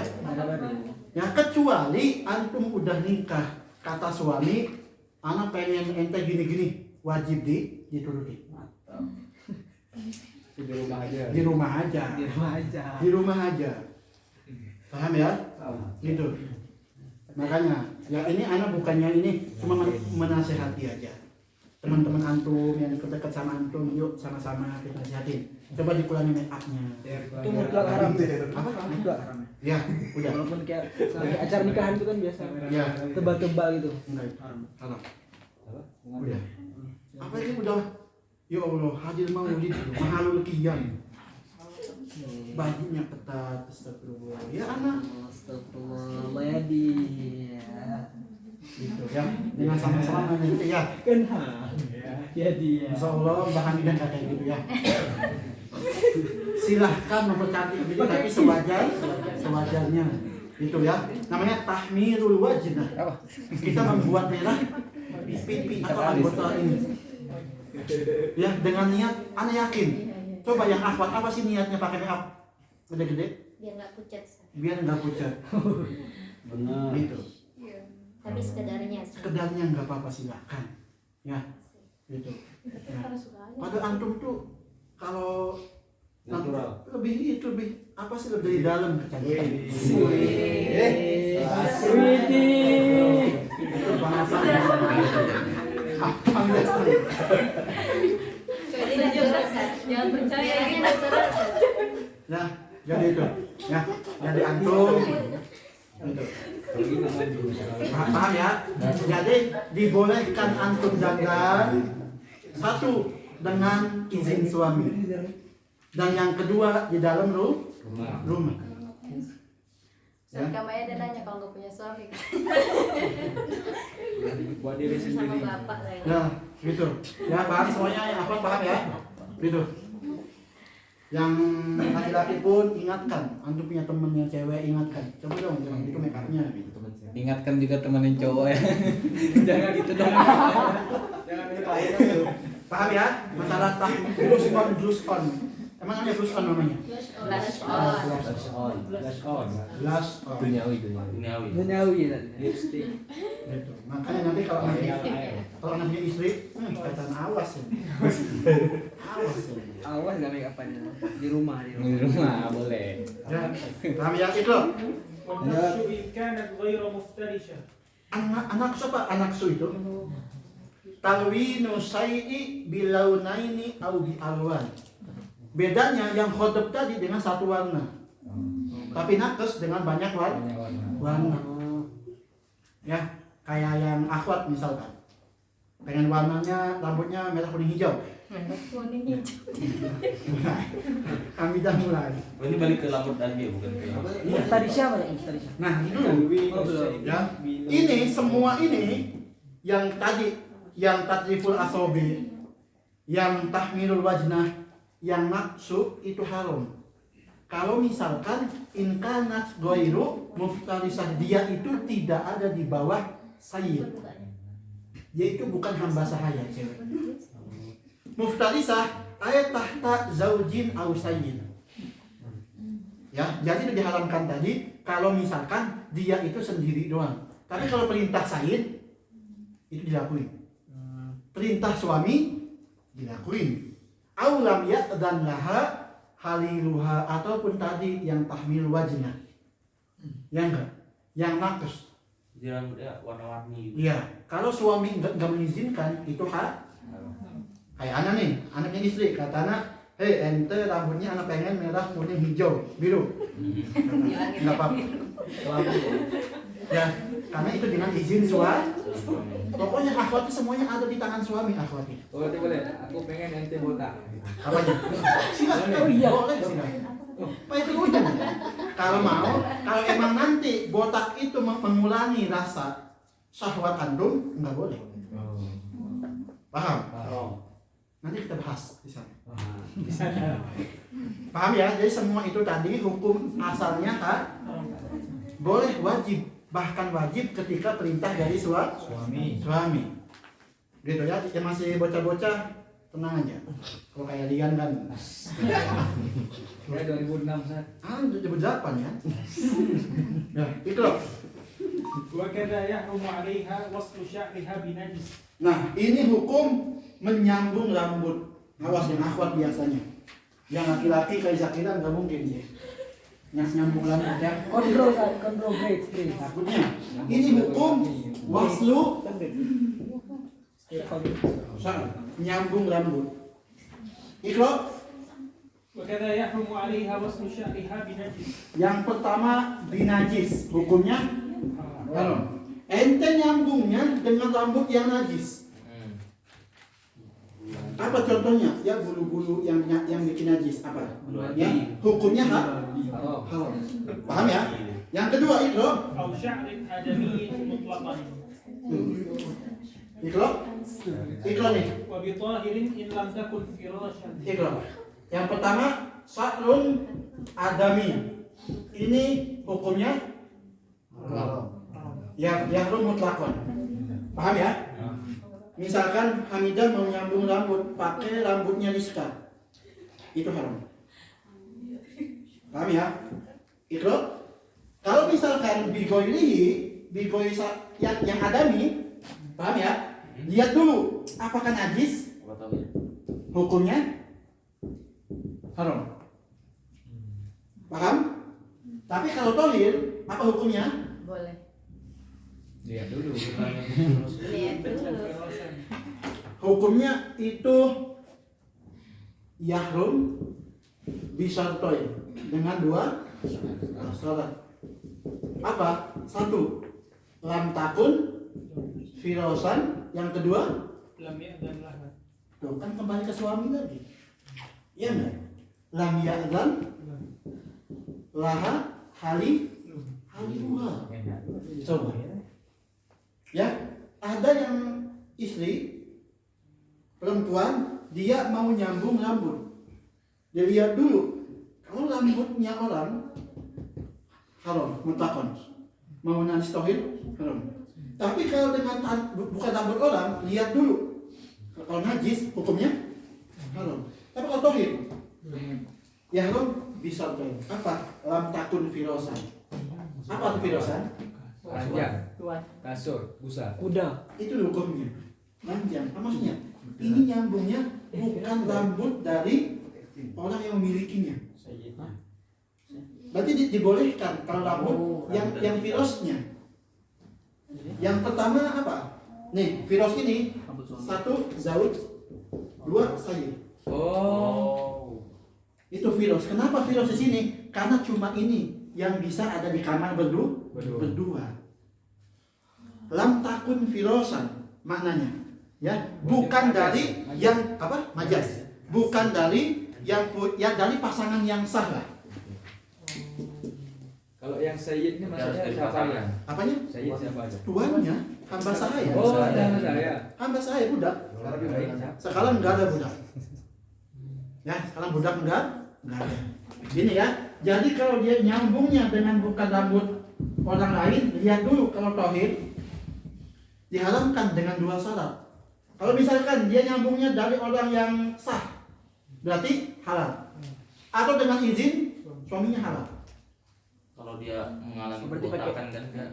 Ya kecuali antum udah nikah, kata suami, anak pengen ente gini-gini, wajib dituruti. Di rumah aja. Paham ya? Gitu. Makanya ya ini anak bukannya ini cuma menasehati aja. Teman-teman antum yang dekat sama antum, yuk sama-sama kita nasihatin. Coba dikurangi make upnya. Itu mutlak haram. Apa? Mutlak haram. Ya, udah. Walaupun kayak acara nikahan itu kan biasa. Ya, Tebal-tebal gitu. enggak. Haram. Udah. Apa ini udah? Ya Allah, hadir maulid mahalul qiyam. Bajunya ketat, astagfirullah. Ya anak, Astagfirullah ya dia. gitu ya. Dengan sama-sama gitu ya. Ya dia. Insya Allah bahan dan kayak gitu ya. Silahkan mempercantik diri tapi sewajarnya. Itu ya. Namanya tahmirul wajnah. Kita membuat merah pipi atau anggota ini. Ya dengan niat, anak yakin. Coba yang akhwat apa sih niatnya pakai make up gede-gede? Biar nggak pucat. Biar nggak pucat. Benar. Gitu. Tapi sekedarnya. Sekedarnya nggak apa-apa, silakan. Ya. Gitu. Ya. Pada antum tuh kalau Natural. lebih apa sih dari dalam kecantikan. Itu bahasa Jangan percaya gitu. ya, jadi itu ya, jadi antum itu paham ya. Jadi dibolehkan antum dandan, satu dengan izin suami, dan yang kedua di dalam rumah. Ustaz Kamaya ada nanya kalau nggak punya suami kan. Buat diri Sama sendiri. bapak saya. Ya, gitu. Ya, paham semuanya yang apa paham ya? Gitu. Yang laki-laki pun ingatkan, antum punya temen yang cewek, ingatkan. Coba dong, jangan gitu make upnya gitu. Ingatkan juga temenin cowok ya. Jangan gitu dong. Jangan gitu. Paham ya? Masalah blush on. Emang namanya blush on namanya? Blush on. Blush on. Duniawi. Duniawi lipstick. Gitu. Makanya nanti kalau anak punya istri, kelihatan awas ya. Awas ya. Awas gak make upannya di rumah. Di rumah boleh. Ya, paham ya itu? والنفس إن كانت غير مفترشة. Anak siapa? Anak su itu talwinu syai'i bilaunaini au bi alwan. Bedanya yang khodab tadi dengan satu warna. Tapi nakes dengan banyak Banyak warna. warna. Ya, kayak yang akhwat misalkan. Pengen warnanya rambutnya merah kuning hijau. Kuning hijau. Kami dah mulai. Oh, ini balik ke rambut lagi bukan ke Tadi siapa ya? Tadi siapa? Nah, itu ya. Ini semua ini yang tadi, yang tatriful asobi, yang tahmirul wajnah, yang nafsu itu haram. Kalau misalkan inkanat goiru muftarisah, dia itu tidak ada di bawah sayyid, yaitu bukan hamba sahaya cewek. Muftarisah ayat tahta zaujin au sayyid. Ya, jadi itu diharamkan tadi kalau misalkan dia itu sendiri doang. Tapi kalau perintah sayyid itu dilakuin. Perintah suami dilakuin. Aulam ya'dan laha haliluha, ataupun tadi yang tahmil wajna. Yang enggak, yang nakes. Dia rambutnya warna-warni. Iya, kalau suami enggak mengizinkan itu kayak anak nih, anaknya istri kata anak, hei ente rambutnya anak pengen merah kuning hijau biru. Enggak apa-apa. Ya, karena itu dengan izin suami. Pokoknya akhwat itu semuanya ada di tangan suami akhwat itu. Oh, boleh. Aku pengen ente botak. Apanya? Silakan. Oh, iya. Boleh silakan. Pak itu udah. Kalau mau, kalau emang nanti botak itu mengulangi rasa syahwat antum, enggak boleh. Paham? Nanti kita bahas di sana. Paham ya? Jadi semua itu tadi hukum asalnya boleh, wajib, bahkan wajib ketika perintah dari suami. Gitu ya. Yang masih bocah-bocah tenang aja. Kalau kayak Dian kan. Kayak 2006 Ustaz. 2008 ya. Ya, itu loh. وكذا يحرم عليها وصل شعرها بنجس. Nah, ini hukum menyambung rambut. Awas yang akhwat biasanya. Yang laki-laki kayak Zakira nggak mungkin sih. Yang nyambung rambut ya. Kontrol break. Takutnya. Ini hukum waslu nyambung rambut. Ikro. وكذا يحرم عليها وصل شعرها بنجس. Yang pertama binajis, hukumnya haram. Ente nyambungnya dengan rambut yang najis. Apa contohnya? Ya bulu-bulu yang bikin najis apa? Ya, hukumnya haram. Paham ya? Yang kedua itu أو شعر آدمي مطلقا ikro nih. وبطاهر إن لم تكن فراشا. Ikro. Yang pertama sa'run adami. Ini hukumnya ya mutlakon. Paham ya? Misalkan Hamidah mau nyambung rambut pakai rambutnya Rizka, itu haram. Paham ya? Ikro. Kalau misalkan bigoy yang adami, paham ya? Lihat dulu apakah najis? Hukumnya haram. Paham? Tapi kalau tohir, apa hukumnya? Boleh. Lihat dulu. Lihat dulu. Hukumnya itu yahrum bisartoy dengan dua syarat. Apa? Satu, lam takun firosan. Yang kedua, لم يأذن لها. tuh kan kembali ke suami lagi. Iya enggak? Lam ya'zan laha haliluha. Coba. Ya, ada yang istri perempuan dia mau nyambung rambut. Dia lihat dulu kalau rambutnya orang haram, mutlakon. Mau najis tohir haram. Tapi kalau dengan bukan rambut orang, lihat dulu. Kalau najis hukumnya haram. Tapi kalau tohir ya haram bisa tohir. Apa? Lam takun firosan. Apa itu firosan? Ranjang, kasur, busa. Kuda. Itu hukumnya. Panjang. Apa maksudnya? Ini nyambungnya bukan rambut dari orang yang memilikinya. Berarti dibolehkan kalau rambut yang virusnya. Yang pertama apa? Nih, virus ini satu zauj, dua sayyid. Oh. Itu virus. Kenapa virus di sini? karena cuma ini yang bisa ada di kamar berdua. Lam takun firosan maknanya, ya, bukan dari yang apa majas, bukan dari yang dari pasangan yang sah lah. Kalau yang sayyid ini maksudnya siapa ya? Apanya? Sayyid siapa aja? Tuannya, hamba sahaya. Oh, nama saya. Hamba sahaya budak. Sekarang nggak ada budak. Ya, sekarang budak nggak ada. Gini ya. Jadi kalau dia nyambungnya dengan bukan rambut orang lain, lihat dulu kalau tauhid diharamkan dengan 2 syarat. Kalau misalkan dia nyambungnya dari orang yang sah, berarti halal. Atau dengan izin suaminya halal. Kalau dia mengalami Seperti botakan kan dia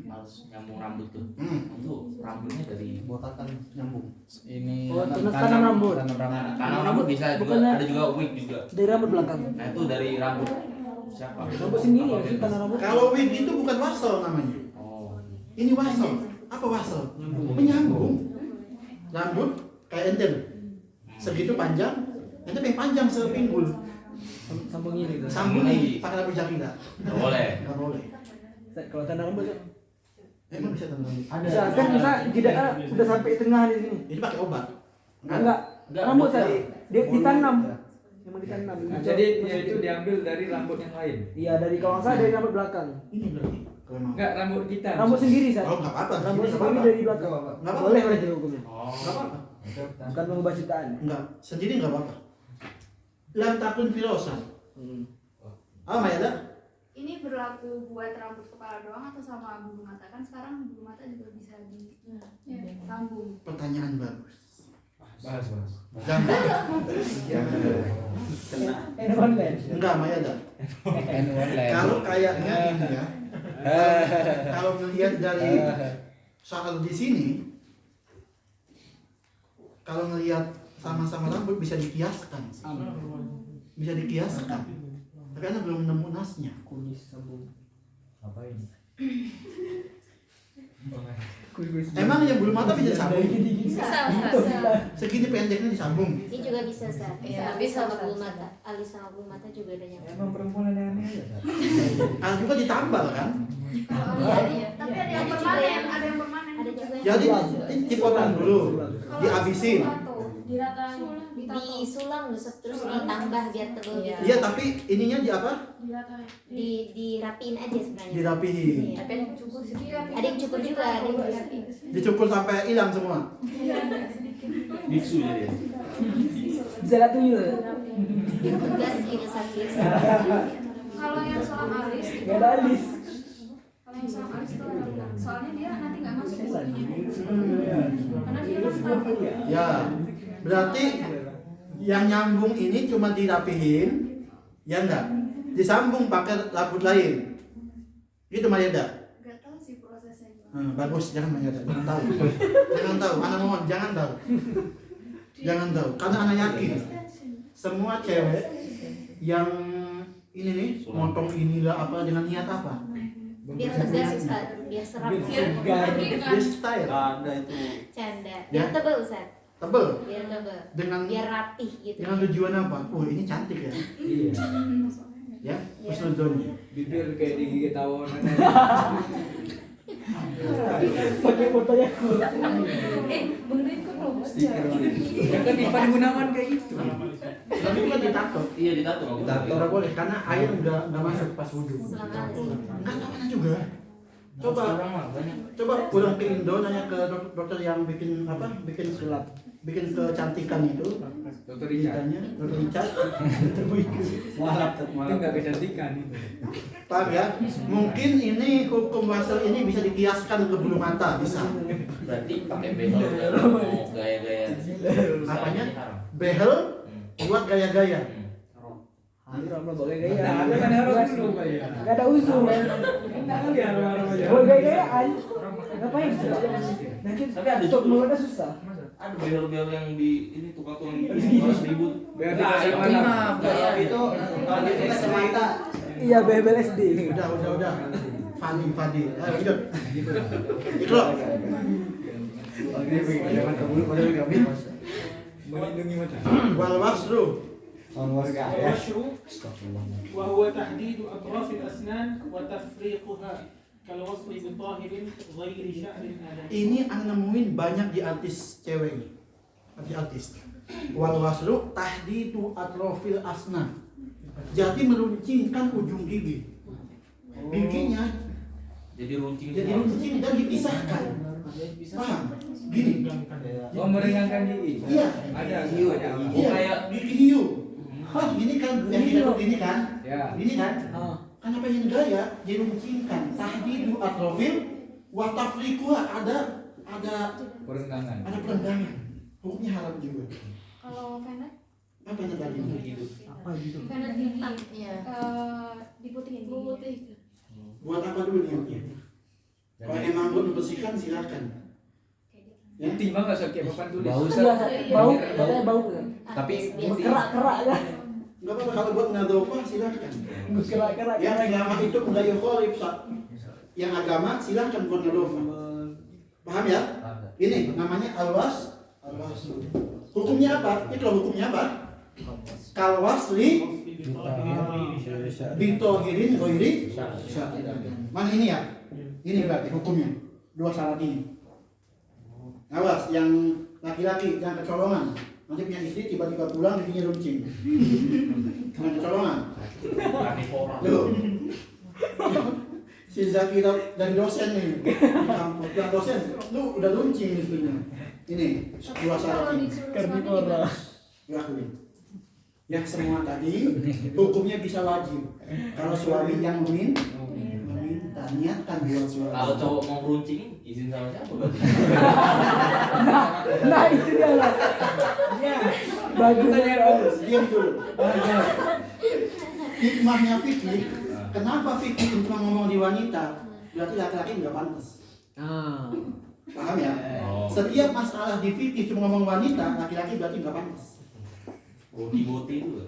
harus nyambung rambut tuh. Itu rambutnya dari Botakan nyambung. Ini Oh, tanam rambut. karena rambut bisa juga, Bukannya- ada juga wig juga. Dari rambut belakang. Nah itu dari rambut siapa? Rambut sendiri ya sih tanam rambut. Kalau wig itu bukan wasel namanya. Oh. Ini wasel. Apa wasel? Menyambung. Rambut kayak ente. Segitu panjang, ente yang panjang sepinggul. Sambung ini tuh. Sambung nih pakai rambut jaki enggak? Nggak boleh. Enggak boleh. Kalau tanam rambut Emang bisa tanam rambut? bisa kan bisa tidak udah sampai tengah di sini. Ini pakai obat. Enggak. Rambut tadi dia ditanam. Memang ditanam. Nah, jadi dia itu diambil dari rambut yang lain. Iya dari kalau nggak salah dari rambut belakang. Ini berarti kalau mau. Enggak, rambut kita. Rambut sendiri Sat. Oh, enggak apa-apa. Rambut Ini sendiri apa-apa. dari belakang. Nggak apa-apa. Boleh berarti hukumnya. Oh. Enggak apa-apa. Bukan mengubah ciptaan. Enggak, sendiri enggak apa-apa. Lam takun filosan. Apa Mayada? Ini berlaku buat rambut kepala doang atau sama bulu mata? Kan sekarang bulu mata juga bisa disambung. Pertanyaan bagus. Bahas. Jangan. Online. Enggak Mayada. Kalau kayaknya ini ya. Kalau melihat dari soal di sini, kalau melihat sama-sama rambut bisa dikiaskan. Bisa dikiaskan. Tapi Anda belum nemu nasnya. Kumis sambung. Apa ini? Emang yang bulu mata bisa disambung? Bisa. Segini pendeknya disambung. Ini juga bisa Sat. Iya, Bisa bisa, sama bulu bisa. mata. Alis sama bulu mata juga ada yang. Emang perempuan aneh-aneh aja. Kan juga ditambal kan? Iya. Tapi ada yang Ada juga permanen, yang- ada yang permanen. Ada juga yang Jadi dipotong dulu, dihabisin. Diratain, disulam terus ditambah biar tebal gitu. Iya tapi ininya di apa? diratain. Dirapiin aja sebenarnya. Dirapihin. Iya. Tapi ada yang cukur sedikit. Ada yang cukur juga, ada yang dirapiin. Dicukur sampai hilang semua. Bisu jadi. Bisa lihat tuyul. Gas ini sakit. Kalau yang soal alis itu, Gak ada alis. kalau yang soal alis itu ada. Soalnya dia nanti nggak masuk bulunya. Karena dia kan tahu. Ya, berarti yang nyambung ini cuma dirapihin, ya enggak? Disambung pakai rambut lain. Gitu Mayada. Gak tahu sih prosesnya gimana. Bagus, jangan Mayada, jangan tahu. Jangan tahu, anak mohon jangan tahu. Jangan tahu, karena anak yakin semua cewek yang ini nih motong inilah apa dengan niat apa? Biar tegas Ustaz, biar serap. Dia style, Ada itu. Canda. Ya. Biar tebal Ustaz. tebel. Biar tebal. Dengan Biar rapih gitu. dengan tujuan apa? Oh ini cantik ya, Iya. ya husnuzonnya. Bibir kayak digigit tawon. Pakai fotonya aku. Bang Rin kok belum Stiker lagi. Ya kan Ivan Gunawan kayak gitu. Tapi kan ditato. Iya ditato. Tidak boleh karena air nggak masuk pas wudhu. Selama ini. Nggak tahu mana juga. Coba pulang ke Indo nanya ke dokter yang bikin apa? Bikin sulap, bikin kecantikan itu. Dokter Richard. Ditanya, dokter Richard. Itu nggak kecantikan itu. Paham ya? Mungkin ini hukum wasel ini bisa dikiaskan ke bulu mata, bisa. Berarti pakai behel mau gaya-gaya. Apanya? Behel buat gaya-gaya. Ini rambut boleh gaya. Nah, ada kan harus dulu Pak ya. Gak ada usul. Enak kali aroma-aroma aja. Boleh gaya-gayaan. Ngapain sih? Nanti Tapi ada untuk mulutnya susah. Ada behel-behel yang di ini tukang-tukang di 200.000. Biar Nah, dikasih itu mana? mah kayak itu kalau di kacamata. Iya, bebel SD. Udah. Fadi. Ayo lanjut. Ikro. Melindungi mata. Wal wasru والوشر وهو تحديد أطراف الأسنان وتفريقها كالوصل بطاهر غير شعر آدمي. Ini Anda nemuin banyak di artis cewek ini. Artis. Wal waslu tahdidu atrofil asnan. Jadi meruncingkan ujung gigi. Giginya Jadi runcing. jadi runcing dan dipisahkan. Paham? Gini. Oh, meringankan gigi. Iya. Ada. Iya, kayak gigi hiu. Hah, gini kan, yang kita tuh gini kan? Ya. Gini kan? Kenapa yang gaya? Diruncingkan. Tahdidu atrofil wa tafriquha ada Perenggangan. perenggangan. Hukumnya haram juga. Kalau pendek, Apa yang tadi? Apa gitu? pendek gigi, Iya. diputihin gigi. Putih. Buat apa dulu niatnya? Kalau emang buat membersihkan silakan. Ya. Timbang nggak sakit papan tulis. Bau Bau, katanya bau kan? Tapi Kerak-kerak kan? Nggak apa-apa kalau buat nadofah silakan. Kerak-kerak. Yang selama itu udah yukholif yang agama silakan buat nadofah. Paham ya? Ini namanya alwas. Hukumnya apa? Itu hukumnya apa? Kalwasli bitohirin ghairi sya'ir. Mana ini ya? Ini berarti hukumnya. Dua syarat ini. Awas, yang laki-laki jangan kecolongan. Nanti punya istri tiba-tiba pulang giginya runcing. Jangan kecolongan. Loh. Si Zaki dari dosen nih. Kampus yang dosen, lu udah runcing istrinya. Ini dua syarat ini. Karnivora. Dilakuin. Ya semua tadi hukumnya bisa wajib. Kalau suami yang meminta niatkan buat suami. Kalau cowok mau runcing, izin sama siapa berarti? Nah itu dia lah. Ya. Bagus. Diam dulu. Hikmahnya fikih, kenapa fikih cuma ngomong di wanita? Berarti laki-laki nggak pantas. Paham ya? Setiap masalah di fikih cuma ngomong wanita, laki-laki berarti nggak pantas. Boti-boti itu.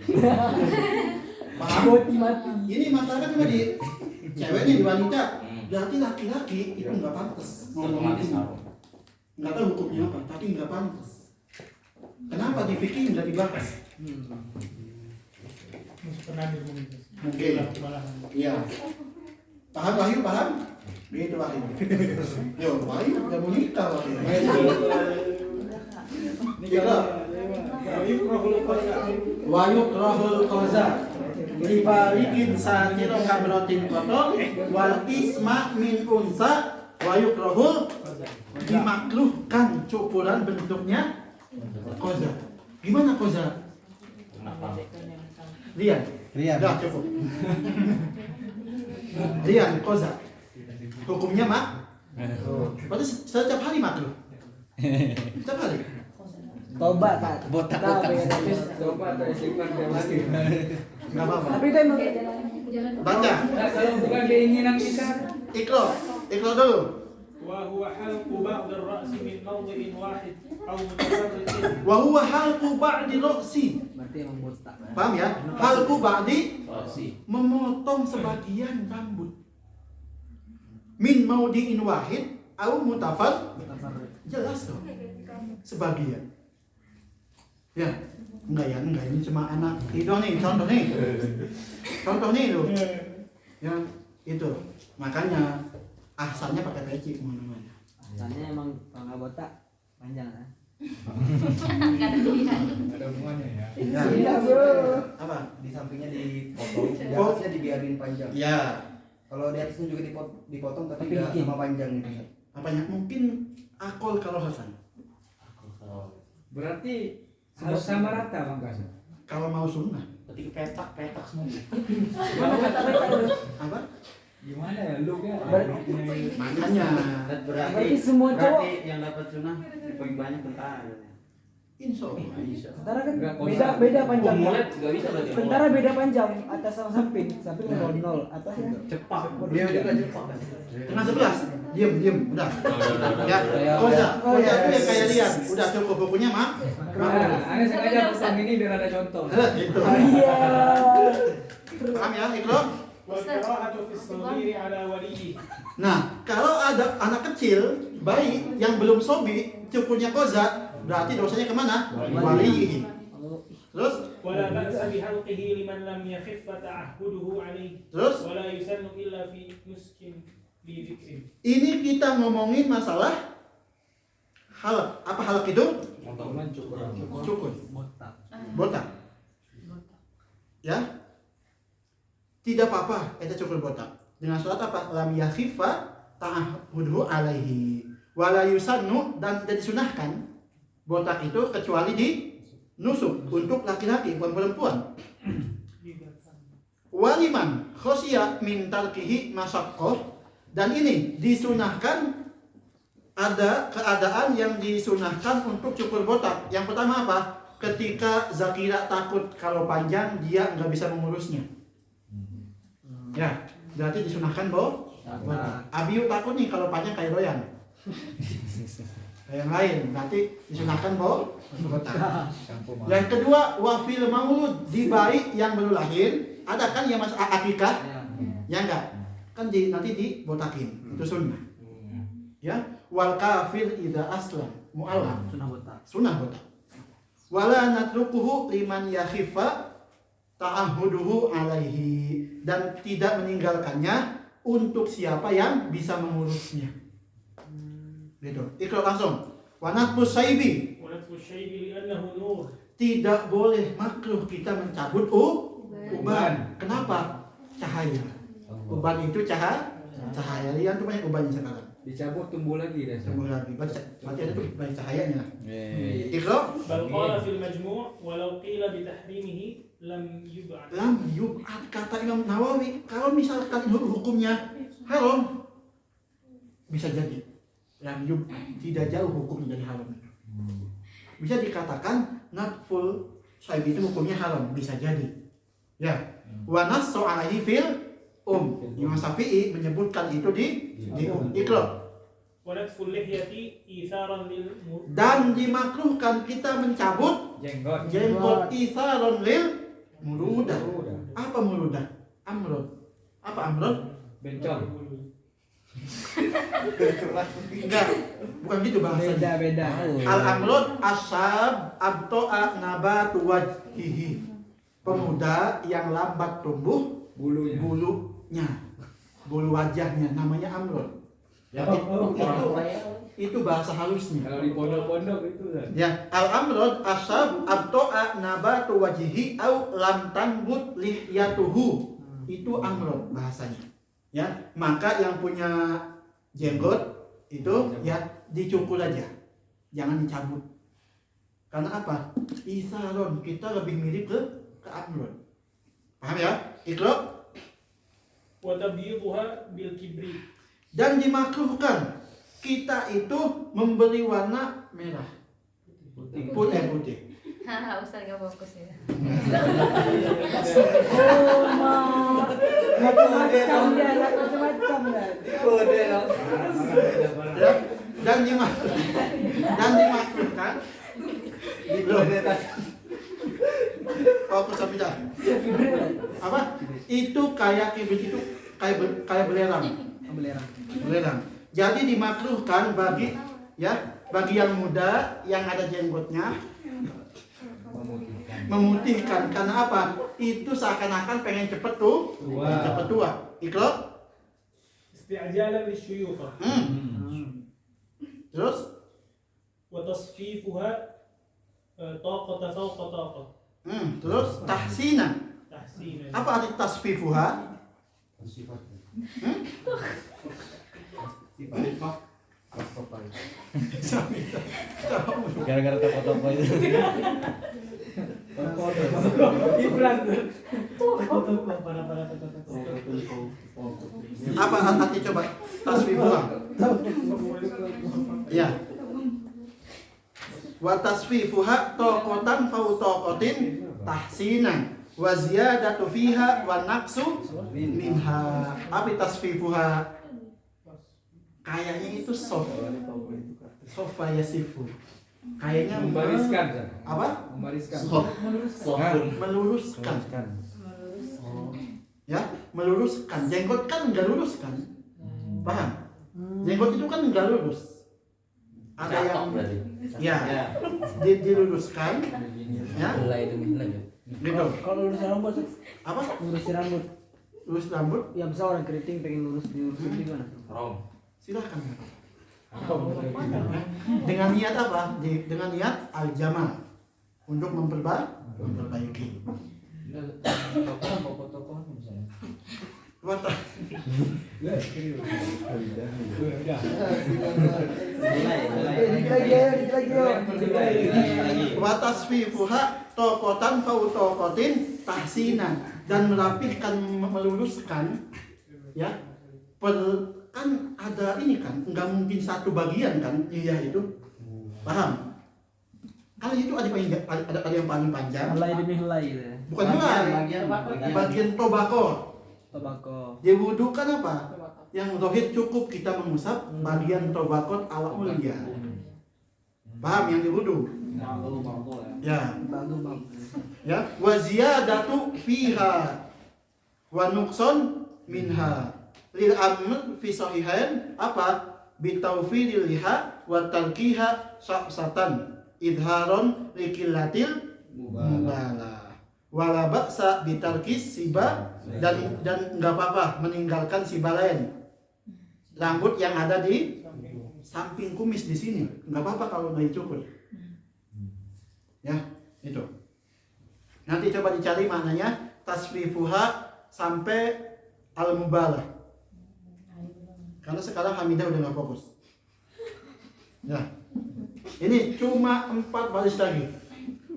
Paham? Boti mati. Ini masalah kan cuma di ceweknya di wanita, berarti laki-laki itu nggak pantas ngomong ini. Nggak tahu hukumnya apa, tapi nggak pantas. Kenapa di fikih nggak dibahas? Mungkin. Iya. Paham Wahyu? Paham? Gitu Wahyu. Yo, Wahyu udah mau nikah Wahyu. Nikah. Wahyu rohul koza. Libarikin satiro kamrotin kotor wal isma min unsa wahyu rohul dimakruhkan cukuran bentuknya koza. Gimana koza? Rian. Udah cukup. Rian, koza. Hukumnya mak? Berarti setiap hari makruh. Setiap hari. Tobat tak. Botak-botak. Coba atau istighfar dia mati. Enggak apa-apa. Tapi itu emang Baca. Nah, kalau bukan keinginan kita, Ikro. Ikro dulu. وهو حلق بعض الرأس من موضع واحد أو متفرق. Wa huwa halqu ba'di ra'si. berarti emang botak. Paham ya? Halqu ba'di Sih. memotong sebagian rambut. Min maudi'in wahid au mutafal. Jelas dong. Sebagian. Ya. Enggak ya, enggak ini cuma anak. Itu nih, contoh nih. Contoh nih loh. Ya, itu. Makanya ahsannya pakai peci kemana-mana. Asalnya emang kalau nggak botak panjang kan? Nggak ada pilihan. ada hubungannya ya. Iya bro. Apa? Di sampingnya dipotong, di Oh. atasnya dibiarin panjang. Ya, Kalau di atasnya juga dipotong tapi Tapi nggak dikit. sama panjang gitu. apanya? Mungkin akol kalau Hasan. Berarti harus sama rata Bang Kasan. Kalau mau sunnah. Berarti petak semua. Mana kata-kata lu? Apa? Gimana ya lu kan? Makanya Berarti semua cowok. yang dapat sunnah paling banyak tentara. insya Allah. Tentara kan Enggak, beda panjang. Mulai nggak bisa berarti. Tentara beda panjang atas sama samping 0 atasnya. Cepat. Dia juga cepat. Tengah 11. Diam, udah. Ya, koza itu yang kayak lihat. Udah cukup bukunya, Mak. Nah, Anda sengaja pesan ini biar ada contoh. Itu. Iya. Paham ya, Ikro? والقراءة في الصغير على وليه. Nah, kalau ada anak kecil, bayi yang belum sobi, cukupnya koza, berarti dosanya kemana? Walihi. Terus ولا بأس بحلقه لمن لم يخف تعهده عليه Terus ولا يسن إلا في نسك لذكره. ini kita ngomongin masalah halak. Apa halak itu? Cukur. Botak. Ya. Tidak apa-apa kita cukur botak. Dengan syarat apa? Lam yakhifa ta'ahudhu alaihi. Wala yusannu, dan tidak disunahkan botak itu kecuali di nusuk untuk laki-laki, bukan perempuan. Waliman khosya min tarkihi masyaqqah, dan ini disunahkan, ada keadaan yang disunahkan untuk cukur botak. Yang pertama apa? Ketika Zakira takut kalau panjang dia nggak bisa mengurusnya. Ya, berarti disunahkan botak. Abiu takut nih kalau panjang kayak doyan. Yang lain berarti disunahkan botak. Yang kedua, wafil maulud, di bayi yang baru lahir, ada kan yang masuk akikah? Ya enggak? Kan nanti dibotakin, itu sunnah. Ya, wal kafir idza aslam mu'allaf, sunnah botak. Wala natrukuhu liman yakhifa ta'ahuduhu alaihi, dan tidak meninggalkannya untuk siapa yang bisa mengurusnya. Gitu. Ikut langsung. Wanatfus saibi, tidak boleh makruh kita mencabut uban. Kenapa? Cahaya. Uban itu cahaya. Lihat tuh banyak ubannya sekarang. Dicabut tumbuh lagi deh. Tumbuh lagi. Berarti ada tuh banyak cahayanya. Ikut. بل قال في المجموع ولو قيل بتحريمه لم يبعد. Lam yub'ad, kata Imam Nawawi, kalau misalkan hukumnya haram, bisa jadi lam yub'ad, tidak jauh hukumnya dari haram. Bisa dikatakan natful saib itu hukumnya haram, bisa jadi. Ya. Wa nassu alaihi fil Imam Syafi'i menyebutkan itu di Iqra. ونتف اللحية إيثارا Dan dimakruhkan kita mencabut jenggot isaron lil murudah. Apa murudah? Amrod. Apa amrod? Bencong. Enggak, bukan gitu bahasanya. Beda. Al amrod asab abto'a nabatu wajhihi. Pemuda yang lambat tumbuh Bulunya. bulu wajahnya, namanya amrod. Ya, itu bahasa halusnya. Kalau di pondok-pondok itu kan. Ya, al amrod asab abto'a nabatu wajhihi au lam tanbut lihyatuhu. Itu amrod bahasanya. Ya, maka yang punya jenggot itu ya dicukur aja. Jangan dicabut. Karena apa? Isaron, kita lebih mirip ke amrod. Paham ya? Iqra. وتبييضها بالكبريت. Dan dimakruhkan kita itu memberi warna merah. Putih. Haha, Ustaz nggak fokus ya. Macam-macam dia, macam-macam kan. Ya, dan dimakruhkan. Fokus sampai dah. Apa? Itu kayak kibrit, itu kayak belerang. Jadi dimakruhkan bagi yang muda yang ada jenggotnya memutihkan. Karena apa? Itu seakan-akan pengen cepet tua. Ikut? استعجالا للشيوخة. Terus? وتصفيفها طاقة فوق طاقة. Terus tahsinan. تحسينا. Apa arti tasfifuha? Gara-gara toko-toko itu. Ibran. Apa arti coba tasfifuha? Ya. Wa tasfifuha taqatan fau taqatin tahsinan wa ziyadatu fiha wa naqsu minha. Apa tasfifuha? Kayaknya itu sofa yasifu. Kayaknya Membariskan. apa? Membariskan. Meluruskan. Ya, meluruskan. Jenggot kan enggak lurus kan? Paham? Jenggot itu kan enggak lurus. Ada yang ya diluruskan, ya. Gitu. Kalau lurus rambut, Apa? lurus rambut. Lurus rambut? Ya bisa orang keriting pengen dilurusin gimana? Silahkan. Dengan niat apa? Dengan niat al-jamal untuk memperbaiki. Tokoh-tokoh misalnya. Watak watasfifuha tokotan fautokotin tahsinan, dan merapihkan, meluruskan, ya. Kan ada ini kan, nggak mungkin satu bagian kan, iya itu, paham? Kalau itu ada yang paling panjang. Helai demi helai gitu ya. Bukan helai, bagian tobako. Di wudhu kan apa? Yang zahir cukup kita mengusap bagian tobakot awak mulia. Paham yang di wudhu? Ya. Ya. Wa ziyadatu fiha wa nuqsan minha. Lil amr fi sahihain apa? Bitawfiril liha wa tarkiha sa'satan idharon likillatil mubalah. Wala ba'sa bitarkis siba, dan enggak apa-apa meninggalkan siba lain. Rambut yang ada di samping kumis di sini enggak apa-apa kalau enggak dicukur. Ya, itu. Nanti coba dicari maknanya tasfifuha sampai al-mubalah. Karena sekarang Hamidah udah enggak fokus. Ya. Ini cuma 4 baris lagi.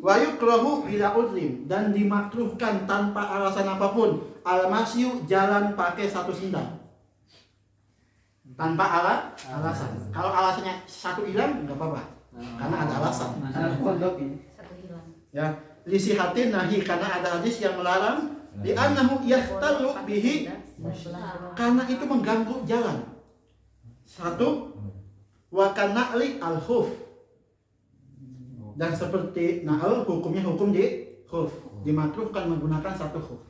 Wa yukrahu bila udrim, dan dimakruhkan tanpa alasan apapun al-masyu, jalan pakai satu sendal. Tanpa alasan. Kalau alasannya satu hilang enggak apa-apa. Karena ada alasan. Satu hilang. Ya, lisihatin nahi, karena ada hadis yang melarang, di annahu yahtalu bihi, karena itu mengganggu jalan. Satu, wa kana'li al-khuf, dan seperti na'al hukumnya hukum di khuf, dimakruhkan menggunakan satu khuf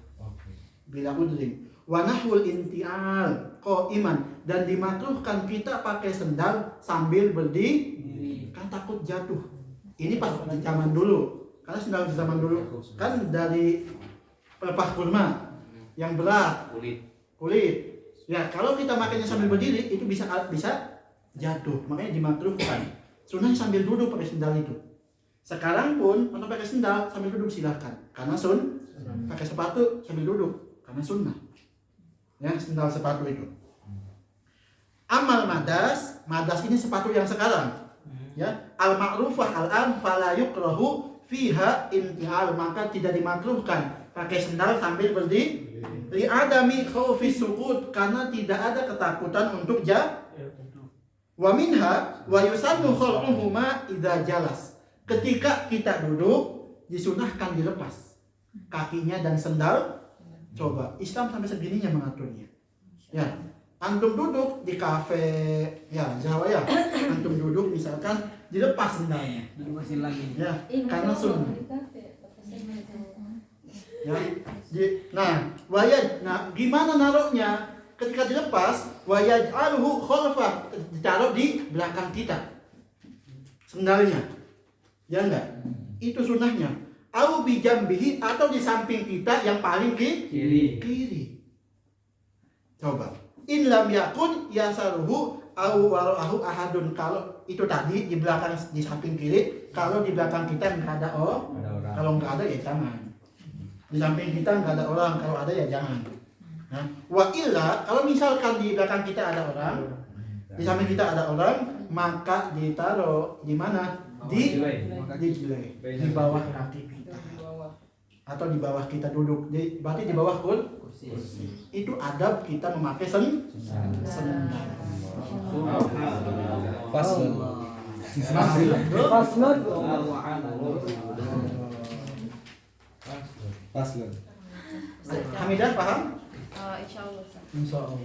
bila udrim. Wa nahwul intial qaiman, dan dimakruhkan kita pakai sendal sambil berdiri, kan takut jatuh. Ini pas zaman dulu, karena sendal zaman dulu kan dari pelepah kurma yang berat, kulit. Ya, kalau kita makainya sambil berdiri itu bisa jatuh, makanya dimakruhkan. Sunnah sambil duduk pakai sendal itu. Sekarang pun untuk pakai sendal sambil duduk silahkan, karena pakai sepatu sambil duduk karena sunnah. Ya, sendal sepatu itu. Amal madas ini sepatu yang sekarang. Ya, al ma'rufah al-an fala yukrahu fiha intial, maka tidak dimakruhkan pakai sendal sambil berdiri. Li adami khaufi suqut, karena tidak ada ketakutan untuk wa minha wa yusannu khal'uhuma idza jalas. Ketika kita duduk disunahkan dilepas kakinya dan sendal. Coba Islam sampai segininya mengaturnya. Ya, antum duduk di kafe ya Jawa ya, antum duduk misalkan dilepas sendalnya. Masih lagi. Ya, karena sunnah. Ya, nah, gimana naruhnya? Ketika dilepas, wayaj'alhu khalfah, ditaruh di belakang kita sendalnya. Ya enggak? Itu sunnahnya. Au bijambihi, atau di samping kita yang paling kiri. Coba. In lam yakun yasaruhu au wara'ahu ahadun, kalau itu tadi di belakang, di samping kiri, kalau di belakang kita enggak ada orang. Kalau enggak ada ya jangan. Di samping kita enggak ada orang, kalau ada ya jangan. Nah, wa illa, kalau misalkan di belakang kita ada orang, di samping kita ada orang, maka ditaruh di mana? Di bawah kaki kita, atau di bawah kita duduk. Berarti di bawah kursi. Itu adab kita memakai sendal. Paslon. Hamidah paham? Insyaallah.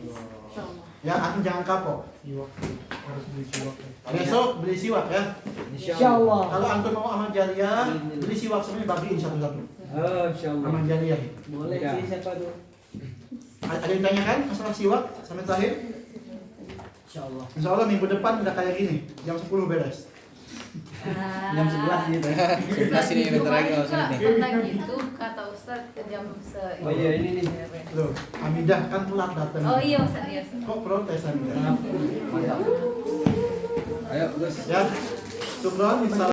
Ya, antum jangan kapok. Harus beli siwak. Besok beli siwak ya. Insyaallah. Kalau antum mau amal jariah, beli siwak semuanya bagiin satu-satu. Oh, insyaallah. Amal jariah. Boleh sih, siapa tuh? Ada yang tanyakan masalah siwak sampai terakhir? Insyaallah. Insyaallah minggu depan udah kayak gini, jam 10 beres. Jam 11 gitu. 11 ini bentar lagi kalau Juga nih. kata gitu kata Ustaz ke jam Oh iya ini nih. Loh, Hamidah kan telat datang. Oh iya Ustaz, iya. Kok protes Hamidah? Mantap. Ayo, Gus. Ya, syukron.